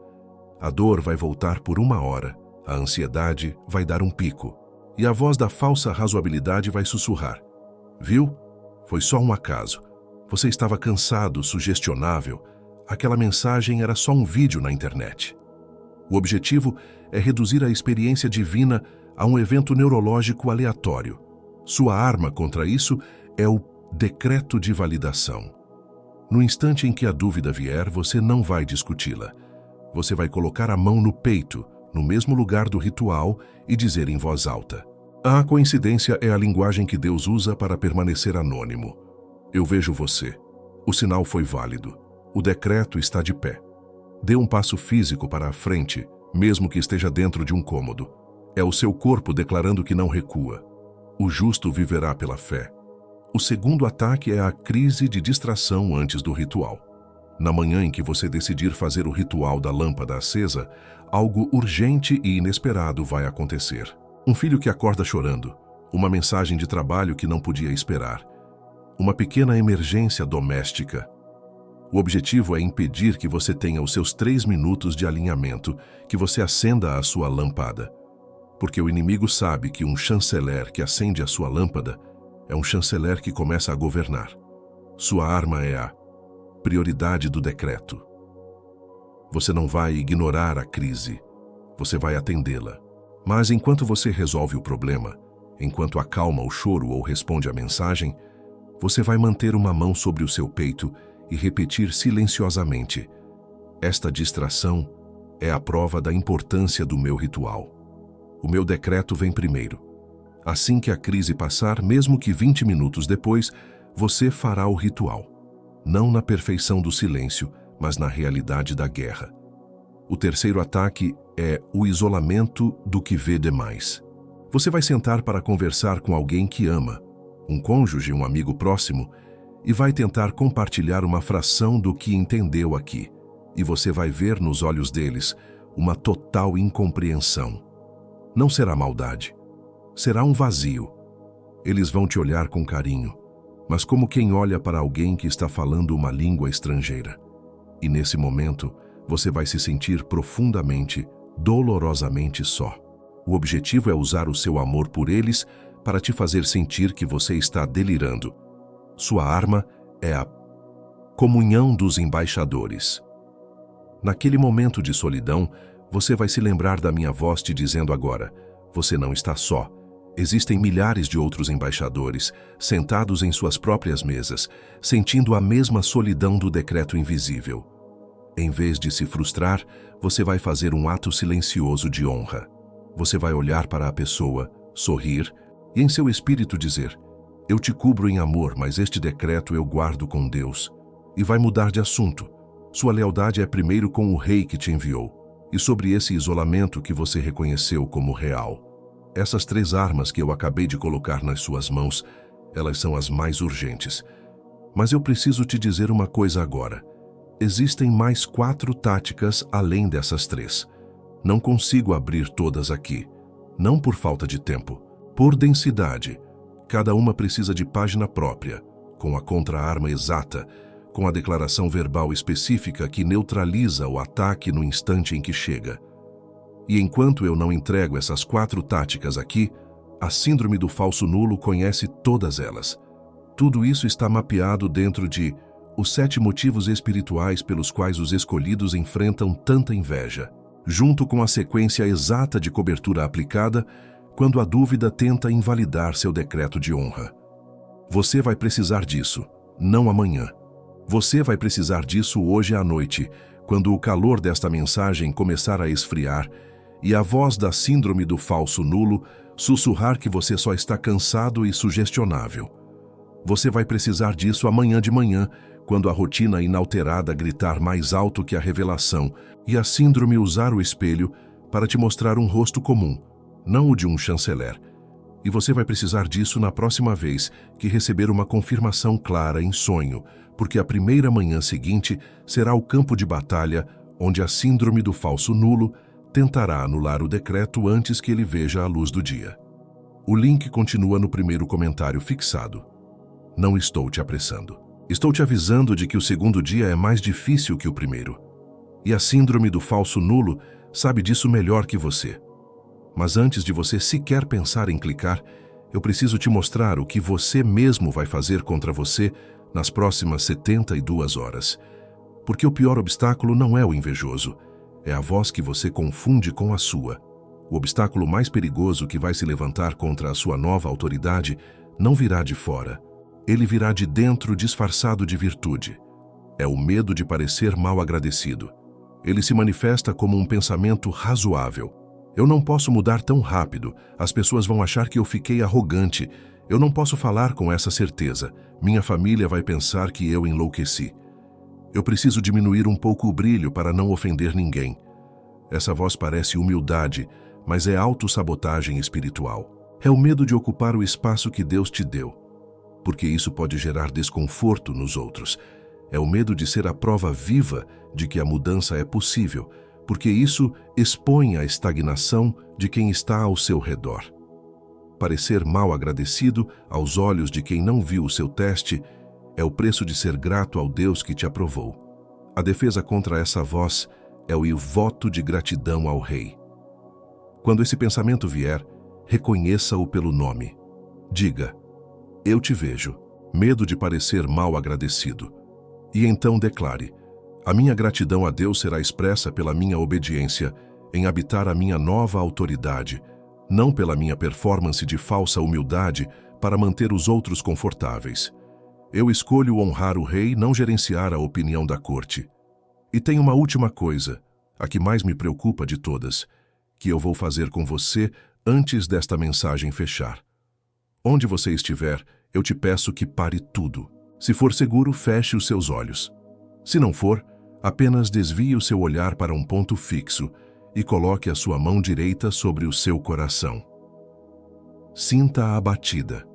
Speaker 1: A dor vai voltar por 1 hora, a ansiedade vai dar um pico, e a voz da falsa razoabilidade vai sussurrar. Viu? Foi só um acaso. Você estava cansado, sugestionável. Aquela mensagem era só um vídeo na internet. O objetivo é reduzir a experiência divina a um evento neurológico aleatório. Sua arma contra isso é o decreto de validação. No instante em que a dúvida vier, você não vai discuti-la. Você vai colocar a mão no peito, no mesmo lugar do ritual, e dizer em voz alta. A coincidência é a linguagem que Deus usa para permanecer anônimo. Eu vejo você. O sinal foi válido. O decreto está de pé. Dê um passo físico para a frente, mesmo que esteja dentro de um cômodo. É o seu corpo declarando que não recua. O justo viverá pela fé. O segundo ataque é a crise de distração antes do ritual. Na manhã em que você decidir fazer o ritual da lâmpada acesa, algo urgente e inesperado vai acontecer. Um filho que acorda chorando, uma mensagem de trabalho que não podia esperar, uma pequena emergência doméstica. O objetivo é impedir que você tenha os seus 3 minutos de alinhamento, que você acenda a sua lâmpada. Porque o inimigo sabe que um chanceler que acende a sua lâmpada é um chanceler que começa a governar. Sua arma é a prioridade do decreto. Você não vai ignorar a crise, você vai atendê-la. Mas enquanto você resolve o problema, enquanto acalma o choro ou responde à mensagem, você vai manter uma mão sobre o seu peito e repetir silenciosamente: esta distração é a prova da importância do meu ritual. O meu decreto vem primeiro. Assim que a crise passar, mesmo que 20 minutos depois, você fará o ritual. Não na perfeição do silêncio, mas na realidade da guerra. O terceiro ataque é o isolamento do que vê demais. Você vai sentar para conversar com alguém que ama, um cônjuge, um amigo próximo, e vai tentar compartilhar uma fração do que entendeu aqui. E você vai ver nos olhos deles uma total incompreensão. Não será maldade. Será um vazio. Eles vão te olhar com carinho, mas como quem olha para alguém que está falando uma língua estrangeira. E nesse momento, você vai se sentir profundamente, dolorosamente só. O objetivo é usar o seu amor por eles para te fazer sentir que você está delirando. Sua arma é a comunhão dos embaixadores. Naquele momento de solidão, você vai se lembrar da minha voz te dizendo agora: você não está só. Existem milhares de outros embaixadores, sentados em suas próprias mesas, sentindo a mesma solidão do decreto invisível. Em vez de se frustrar, você vai fazer um ato silencioso de honra. Você vai olhar para a pessoa, sorrir e em seu espírito dizer: eu te cubro em amor, mas este decreto eu guardo com Deus. E vai mudar de assunto. Sua lealdade é primeiro com o rei que te enviou. e sobre esse isolamento que você reconheceu como real. Essas 3 armas que eu acabei de colocar nas suas mãos, elas são as mais urgentes. Mas eu preciso te dizer uma coisa agora. Existem mais 4 táticas além dessas 3. Não consigo abrir todas aqui. Não por falta de tempo, por densidade. Cada uma precisa de página própria, com a contra-arma exata, com a declaração verbal específica que neutraliza o ataque no instante em que chega. E enquanto eu não entrego essas 4 táticas aqui, a síndrome do falso nulo conhece todas elas. Tudo isso está mapeado dentro de os 7 motivos espirituais pelos quais os escolhidos enfrentam tanta inveja, junto com a sequência exata de cobertura aplicada quando a dúvida tenta invalidar seu decreto de honra. Você vai precisar disso, não amanhã. Você vai precisar disso hoje à noite, quando o calor desta mensagem começar a esfriar e a voz da síndrome do falso nulo sussurrar que você só está cansado e sugestionável. Você vai precisar disso amanhã de manhã, quando a rotina inalterada gritar mais alto que a revelação e a síndrome usar o espelho para te mostrar um rosto comum, não o de um chanceler. E você vai precisar disso na próxima vez que receber uma confirmação clara em sonho, porque a primeira manhã seguinte será o campo de batalha onde a síndrome do falso nulo tentará anular o decreto antes que ele veja a luz do dia. O link continua no primeiro comentário fixado. Não estou te apressando. Estou te avisando de que o segundo dia é mais difícil que o primeiro. E a síndrome do falso nulo sabe disso melhor que você. Mas antes de você sequer pensar em clicar, eu preciso te mostrar o que você mesmo vai fazer contra você nas próximas 72 horas. Porque o pior obstáculo não é o invejoso, é a voz que você confunde com a sua. O obstáculo mais perigoso que vai se levantar contra a sua nova autoridade não virá de fora. Ele virá de dentro disfarçado de virtude. É o medo de parecer mal agradecido. Ele se manifesta como um pensamento razoável. Eu não posso mudar tão rápido, as pessoas vão achar que eu fiquei arrogante. Eu não posso falar com essa certeza. Minha família vai pensar que eu enlouqueci. Eu preciso diminuir um pouco o brilho para não ofender ninguém. Essa voz parece humildade, mas é autossabotagem espiritual. É o medo de ocupar o espaço que Deus te deu, porque isso pode gerar desconforto nos outros. É o medo de ser a prova viva de que a mudança é possível, porque isso expõe a estagnação de quem está ao seu redor. Parecer mal agradecido aos olhos de quem não viu o seu teste é o preço de ser grato ao Deus que te aprovou. A defesa contra essa voz é o voto de gratidão ao Rei. Quando esse pensamento vier, reconheça-o pelo nome. Diga: eu te vejo, medo de parecer mal agradecido. E então declare: a minha gratidão a Deus será expressa pela minha obediência em habitar a minha nova autoridade, não pela minha performance de falsa humildade para manter os outros confortáveis. Eu escolho honrar o Rei, não gerenciar a opinião da corte. E tem uma última coisa, a que mais me preocupa de todas, que eu vou fazer com você antes desta mensagem fechar. Onde você estiver, eu te peço que pare tudo. Se for seguro, feche os seus olhos. Se não for, apenas desvie o seu olhar para um ponto fixo e coloque a sua mão direita sobre o seu coração. Sinta a batida.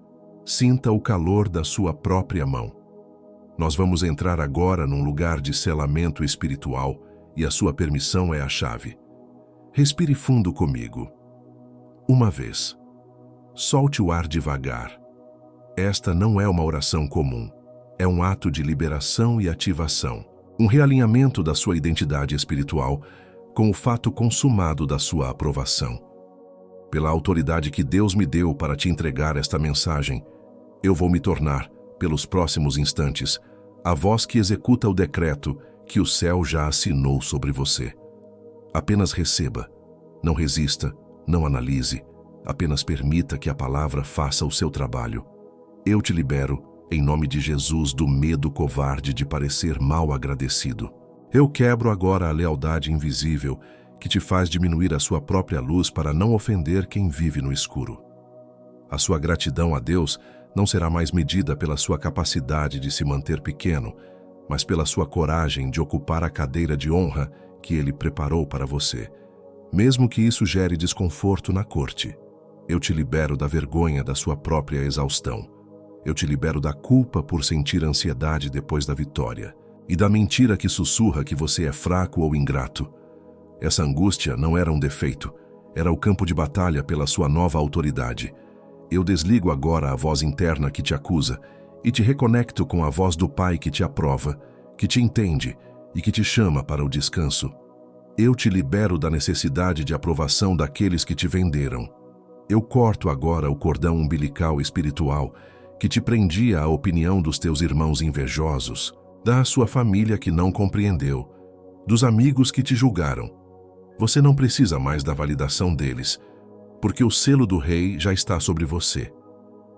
Speaker 1: Sinta o calor da sua própria mão. Nós vamos entrar agora num lugar de selamento espiritual e a sua permissão é a chave. Respire fundo comigo. Uma vez. Solte o ar devagar. Esta não é uma oração comum. É um ato de liberação e ativação. Um realinhamento da sua identidade espiritual com o fato consumado da sua aprovação. Pela autoridade que Deus me deu para te entregar esta mensagem, eu vou me tornar, pelos próximos instantes, a voz que executa o decreto que o céu já assinou sobre você. Apenas receba, não resista, não analise, apenas permita que a palavra faça o seu trabalho. Eu te libero, em nome de Jesus, do medo covarde de parecer mal agradecido. Eu quebro agora a lealdade invisível que te faz diminuir a sua própria luz para não ofender quem vive no escuro. A sua gratidão a Deus não será mais medida pela sua capacidade de se manter pequeno, mas pela sua coragem de ocupar a cadeira de honra que ele preparou para você, mesmo que isso gere desconforto na corte. Eu te libero da vergonha da sua própria exaustão. Eu te libero da culpa por sentir ansiedade depois da vitória e da mentira que sussurra que você é fraco ou ingrato. Essa angústia não era um defeito, era o campo de batalha pela sua nova autoridade. Eu desligo agora a voz interna que te acusa e te reconecto com a voz do Pai que te aprova, que te entende e que te chama para o descanso. Eu te libero da necessidade de aprovação daqueles que te venderam. Eu corto agora o cordão umbilical espiritual que te prendia à opinião dos teus irmãos invejosos, da sua família que não compreendeu, dos amigos que te julgaram. Você não precisa mais da validação deles, porque o selo do Rei já está sobre você.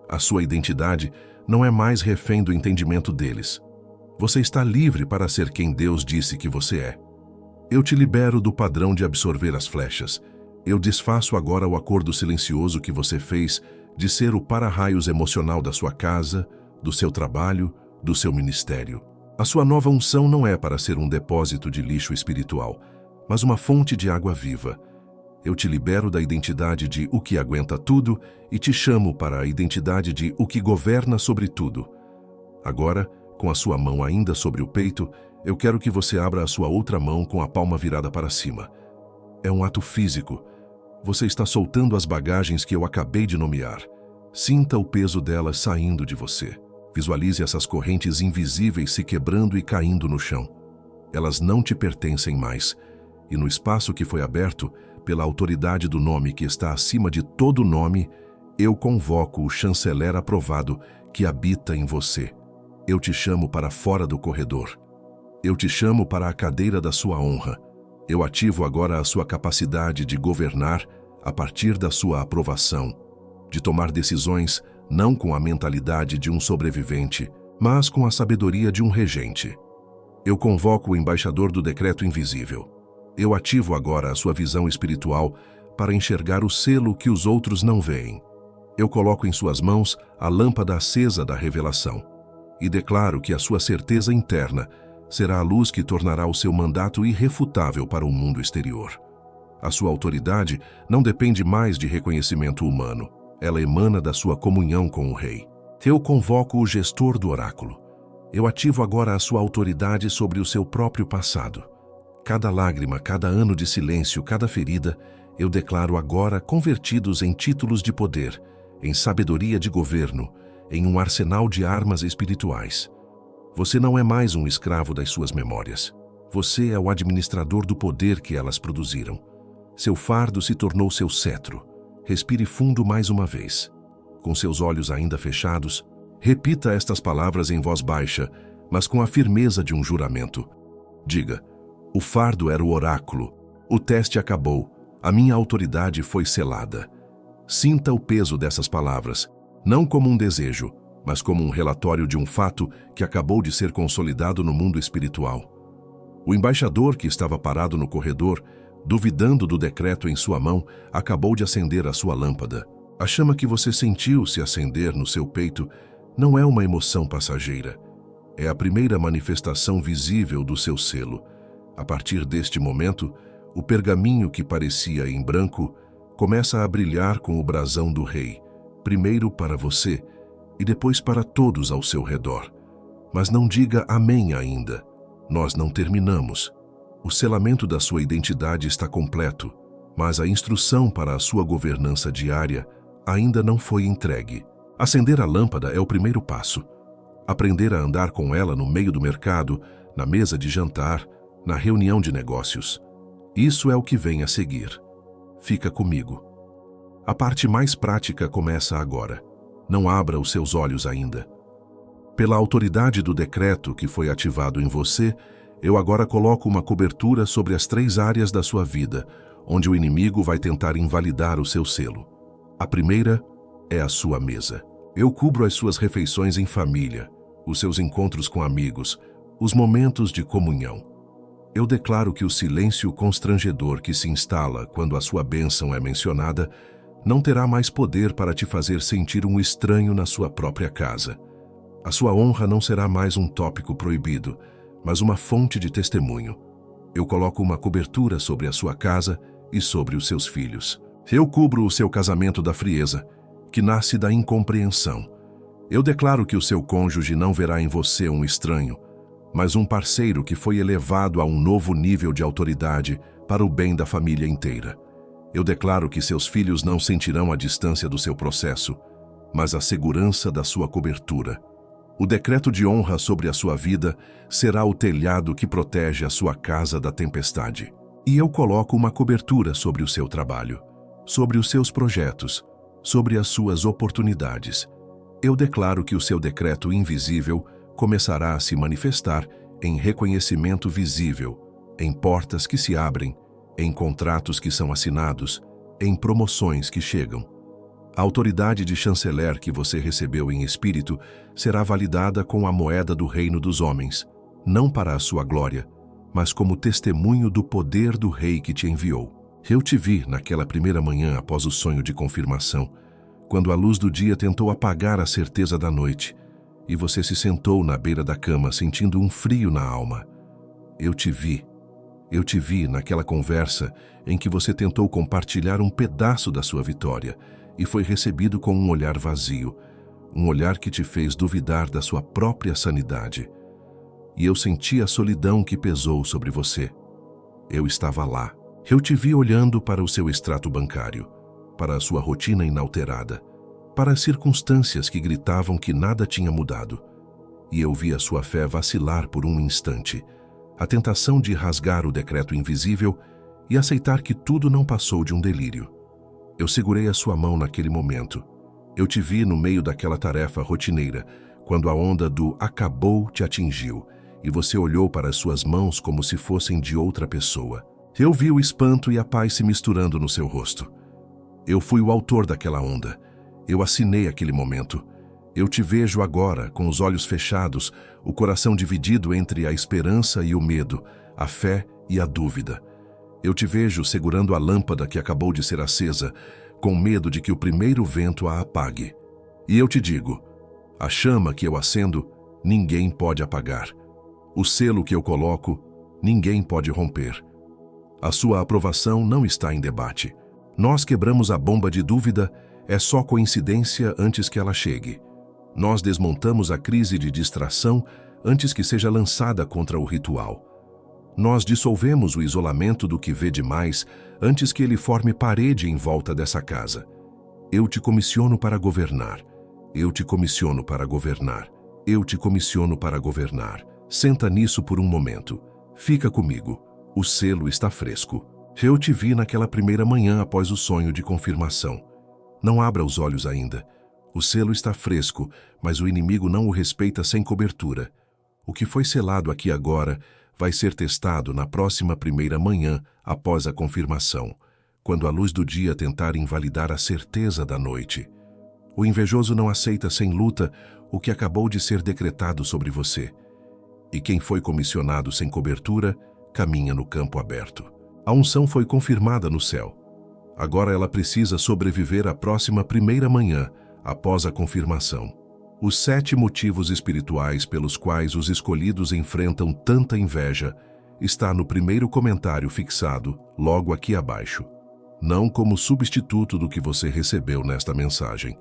Speaker 1: A sua identidade não é mais refém do entendimento deles. Você está livre para ser quem Deus disse que você é. Eu te libero do padrão de absorver as flechas. Eu desfaço agora o acordo silencioso que você fez de ser o para-raios emocional da sua casa, do seu trabalho, do seu ministério. A sua nova unção não é para ser um depósito de lixo espiritual, mas uma fonte de água viva. Eu te libero da identidade de o que aguenta tudo e te chamo para a identidade de o que governa sobre tudo. Agora, com a sua mão ainda sobre o peito, eu quero que você abra a sua outra mão com a palma virada para cima. É um ato físico. Você está soltando as bagagens que eu acabei de nomear. Sinta o peso delas saindo de você. Visualize essas correntes invisíveis se quebrando e caindo no chão. Elas não te pertencem mais. E no espaço que foi aberto, pela autoridade do nome que está acima de todo nome, eu convoco o chanceler aprovado que habita em você. Eu te chamo para fora do corredor. Eu te chamo para a cadeira da sua honra. Eu ativo agora a sua capacidade de governar a partir da sua aprovação, de tomar decisões não com a mentalidade de um sobrevivente, mas com a sabedoria de um regente. Eu convoco o embaixador do decreto invisível. Eu ativo agora a sua visão espiritual para enxergar o selo que os outros não veem. Eu coloco em suas mãos a lâmpada acesa da revelação e declaro que a sua certeza interna será a luz que tornará o seu mandato irrefutável para o mundo exterior. A sua autoridade não depende mais de reconhecimento humano. Ela emana da sua comunhão com o Rei. Eu convoco o gestor do oráculo. Eu ativo agora a sua autoridade sobre o seu próprio passado. Cada lágrima, cada ano de silêncio, cada ferida, eu declaro agora convertidos em títulos de poder, em sabedoria de governo, em um arsenal de armas espirituais. Você não é mais um escravo das suas memórias. Você é o administrador do poder que elas produziram. Seu fardo se tornou seu cetro. Respire fundo mais uma vez. Com seus olhos ainda fechados, repita estas palavras em voz baixa, mas com a firmeza de um juramento. Diga: o fardo era o oráculo, o teste acabou, a minha autoridade foi selada. Sinta o peso dessas palavras, não como um desejo, mas como um relatório de um fato que acabou de ser consolidado no mundo espiritual. O embaixador que estava parado no corredor, duvidando do decreto em sua mão, acabou de acender a sua lâmpada. A chama que você sentiu se acender no seu peito não é uma emoção passageira. É a primeira manifestação visível do seu selo. A partir deste momento, o pergaminho que parecia em branco começa a brilhar com o brasão do Rei, primeiro para você e depois para todos ao seu redor. Mas não diga amém ainda. Nós não terminamos. O selamento da sua identidade está completo, mas a instrução para a sua governança diária ainda não foi entregue. Acender a lâmpada é o primeiro passo. Aprender a andar com ela no meio do mercado, na mesa de jantar, na reunião de negócios. Isso é o que vem a seguir. Fica comigo. A parte mais prática começa agora. Não abra os seus olhos ainda. Pela autoridade do decreto que foi ativado em você, eu agora coloco uma cobertura sobre as 3 áreas da sua vida, onde o inimigo vai tentar invalidar o seu selo. A primeira é a sua mesa. Eu cubro as suas refeições em família, os seus encontros com amigos, os momentos de comunhão. Eu declaro que o silêncio constrangedor que se instala quando a sua bênção é mencionada não terá mais poder para te fazer sentir um estranho na sua própria casa. A sua honra não será mais um tópico proibido, mas uma fonte de testemunho. Eu coloco uma cobertura sobre a sua casa e sobre os seus filhos. Eu cubro o seu casamento da frieza, que nasce da incompreensão. Eu declaro que o seu cônjuge não verá em você um estranho, mas um parceiro que foi elevado a um novo nível de autoridade para o bem da família inteira. Eu declaro que seus filhos não sentirão a distância do seu processo, mas a segurança da sua cobertura. O decreto de honra sobre a sua vida será o telhado que protege a sua casa da tempestade. E eu coloco uma cobertura sobre o seu trabalho, sobre os seus projetos, sobre as suas oportunidades. Eu declaro que o seu decreto invisível começará a se manifestar em reconhecimento visível, em portas que se abrem, em contratos que são assinados, em promoções que chegam. A autoridade de chanceler que você recebeu em espírito será validada com a moeda do reino dos homens, não para a sua glória, mas como testemunho do poder do rei que te enviou. Eu te vi naquela primeira manhã após o sonho de confirmação, quando a luz do dia tentou apagar a certeza da noite, e você se sentou na beira da cama sentindo um frio na alma. Eu te vi naquela conversa em que você tentou compartilhar um pedaço da sua vitória e foi recebido com um olhar vazio, um olhar que te fez duvidar da sua própria sanidade. E eu senti a solidão que pesou sobre você. Eu estava lá. Eu te vi olhando para o seu extrato bancário, para a sua rotina inalterada, para as circunstâncias que gritavam que nada tinha mudado. E eu vi a sua fé vacilar por um instante, a tentação de rasgar o decreto invisível e aceitar que tudo não passou de um delírio. Eu segurei a sua mão naquele momento. Eu te vi no meio daquela tarefa rotineira, quando a onda do acabou te atingiu, e você olhou para as suas mãos como se fossem de outra pessoa. Eu vi o espanto e a paz se misturando no seu rosto. Eu fui o autor daquela onda. Eu assinei aquele momento. Eu te vejo agora, com os olhos fechados, o coração dividido entre a esperança e o medo, a fé e a dúvida. Eu te vejo segurando a lâmpada que acabou de ser acesa, com medo de que o primeiro vento a apague. E eu te digo, a chama que eu acendo, ninguém pode apagar. O selo que eu coloco, ninguém pode romper. A sua aprovação não está em debate. Nós quebramos a bomba de dúvida, é só coincidência antes que ela chegue. Nós desmontamos a crise de distração antes que seja lançada contra o ritual. Nós dissolvemos o isolamento do que vê demais antes que ele forme parede em volta dessa casa. Eu te comissiono para governar. Eu te comissiono para governar. Eu te comissiono para governar. Senta nisso por um momento. Fica comigo. O selo está fresco. Eu te vi naquela primeira manhã após o sonho de confirmação. Não abra os olhos ainda. O selo está fresco, mas o inimigo não o respeita sem cobertura. O que foi selado aqui agora vai ser testado na próxima primeira manhã após a confirmação, quando a luz do dia tentar invalidar a certeza da noite. O invejoso não aceita sem luta o que acabou de ser decretado sobre você. E quem foi comissionado sem cobertura, caminha no campo aberto. A unção foi confirmada no céu. Agora ela precisa sobreviver à próxima primeira manhã após a confirmação. Os 7 motivos espirituais pelos quais os escolhidos enfrentam tanta inveja está no primeiro comentário fixado, logo aqui abaixo. Não como substituto do que você recebeu nesta mensagem,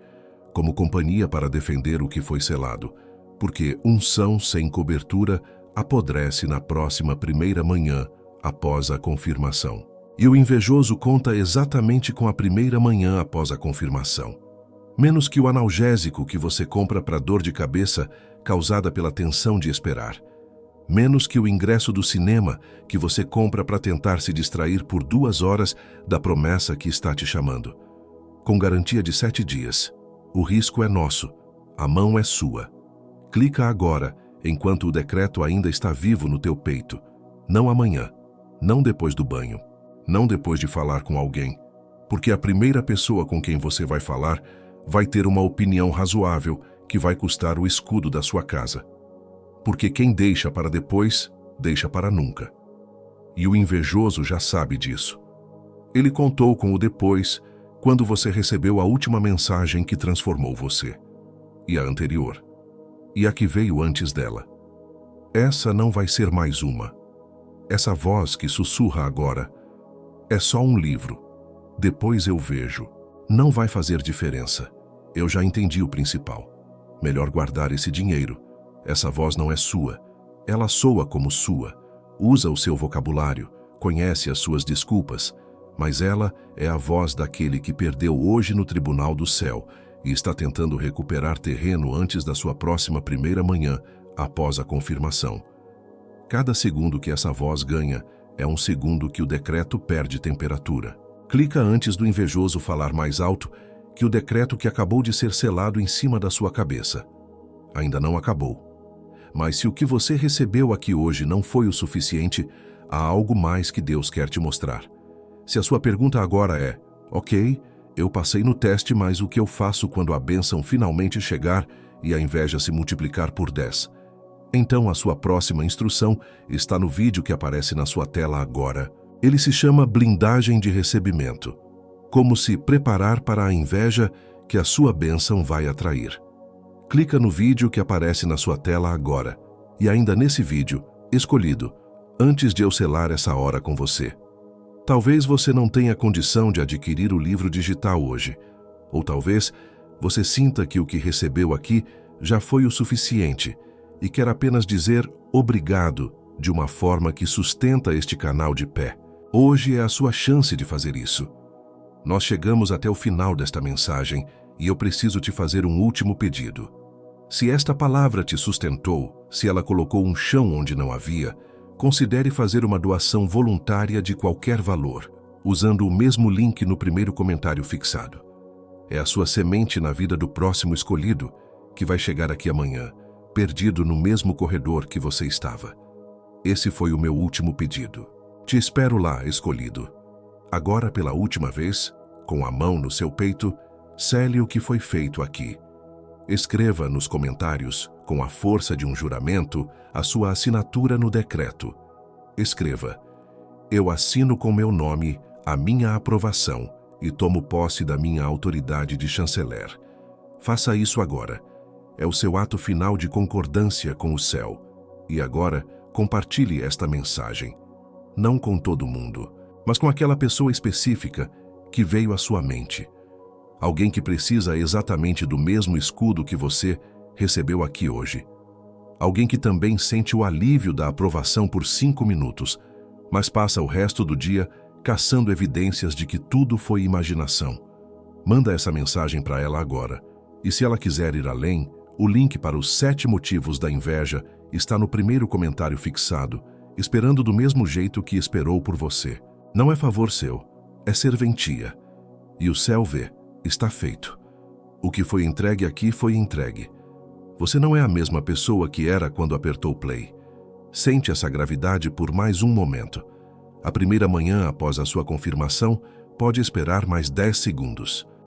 Speaker 1: como companhia para defender o que foi selado, porque unção sem cobertura apodrece na próxima primeira manhã após a confirmação. E o invejoso conta exatamente com a primeira manhã após a confirmação. Menos que o analgésico que você compra para dor de cabeça causada pela tensão de esperar. Menos que o ingresso do cinema que você compra para tentar se distrair por 2 horas da promessa que está te chamando. Com garantia de 7 dias. O risco é nosso. A mão é sua. Clica agora, enquanto o decreto ainda está vivo no teu peito. Não amanhã. Não depois do banho. Não depois de falar com alguém. Porque a primeira pessoa com quem você vai falar vai ter uma opinião razoável que vai custar o escudo da sua casa. Porque quem deixa para depois, deixa para nunca. E o invejoso já sabe disso. Ele contou com o depois quando você recebeu a última mensagem que transformou você. E a anterior. E a que veio antes dela. Essa não vai ser mais uma. Essa voz que sussurra agora é só um livro. Depois eu vejo. Não vai fazer diferença. Eu já entendi o principal. Melhor guardar esse dinheiro. Essa voz não é sua. Ela soa como sua. Usa o seu vocabulário, conhece as suas desculpas, mas ela é a voz daquele que perdeu hoje no tribunal do céu e está tentando recuperar terreno antes da sua próxima primeira manhã, após a confirmação. Cada segundo que essa voz ganha é um segundo que o decreto perde temperatura. Clica antes do invejoso falar mais alto que o decreto que acabou de ser selado em cima da sua cabeça. Ainda não acabou. Mas se o que você recebeu aqui hoje não foi o suficiente, há algo mais que Deus quer te mostrar. Se a sua pergunta agora é, ok, eu passei no teste, mas o que eu faço quando a bênção finalmente chegar e a inveja se multiplicar por 10? Então a sua próxima instrução está no vídeo que aparece na sua tela agora. Ele se chama blindagem de recebimento. Como se preparar para a inveja que a sua bênção vai atrair. Clica no vídeo que aparece na sua tela agora. E ainda nesse vídeo, escolhido, antes de eu selar essa hora com você. Talvez você não tenha condição de adquirir o livro digital hoje. Ou talvez você sinta que o que recebeu aqui já foi o suficiente e quer apenas dizer obrigado de uma forma que sustenta este canal de pé. Hoje é a sua chance de fazer isso. Nós chegamos até o final desta mensagem e eu preciso te fazer um último pedido. Se esta palavra te sustentou, se ela colocou um chão onde não havia, considere fazer uma doação voluntária de qualquer valor, usando o mesmo link no primeiro comentário fixado. É a sua semente na vida do próximo escolhido que vai chegar aqui amanhã, perdido no mesmo corredor que você estava. Esse foi o meu último pedido. Te espero lá, escolhido. Agora, pela última vez, com a mão no seu peito, sele o que foi feito aqui. Escreva nos comentários, com a força de um juramento, a sua assinatura no decreto. Escreva: eu assino com meu nome a minha aprovação e tomo posse da minha autoridade de chanceler. Faça isso agora. É o seu ato final de concordância com o céu. E agora, compartilhe esta mensagem. Não com todo mundo, mas com aquela pessoa específica que veio à sua mente. Alguém que precisa exatamente do mesmo escudo que você recebeu aqui hoje. Alguém que também sente o alívio da aprovação por 5 minutos, mas passa o resto do dia caçando evidências de que tudo foi imaginação. Manda essa mensagem para ela agora. E se ela quiser ir além, o link para os 7 motivos da inveja está no primeiro comentário fixado, esperando do mesmo jeito que esperou por você. Não é favor seu, é serventia. E o céu vê, está feito. O que foi entregue aqui foi entregue. Você não é a mesma pessoa que era quando apertou play. Sente essa gravidade por mais um momento. A primeira manhã após a sua confirmação pode esperar mais 10 segundos.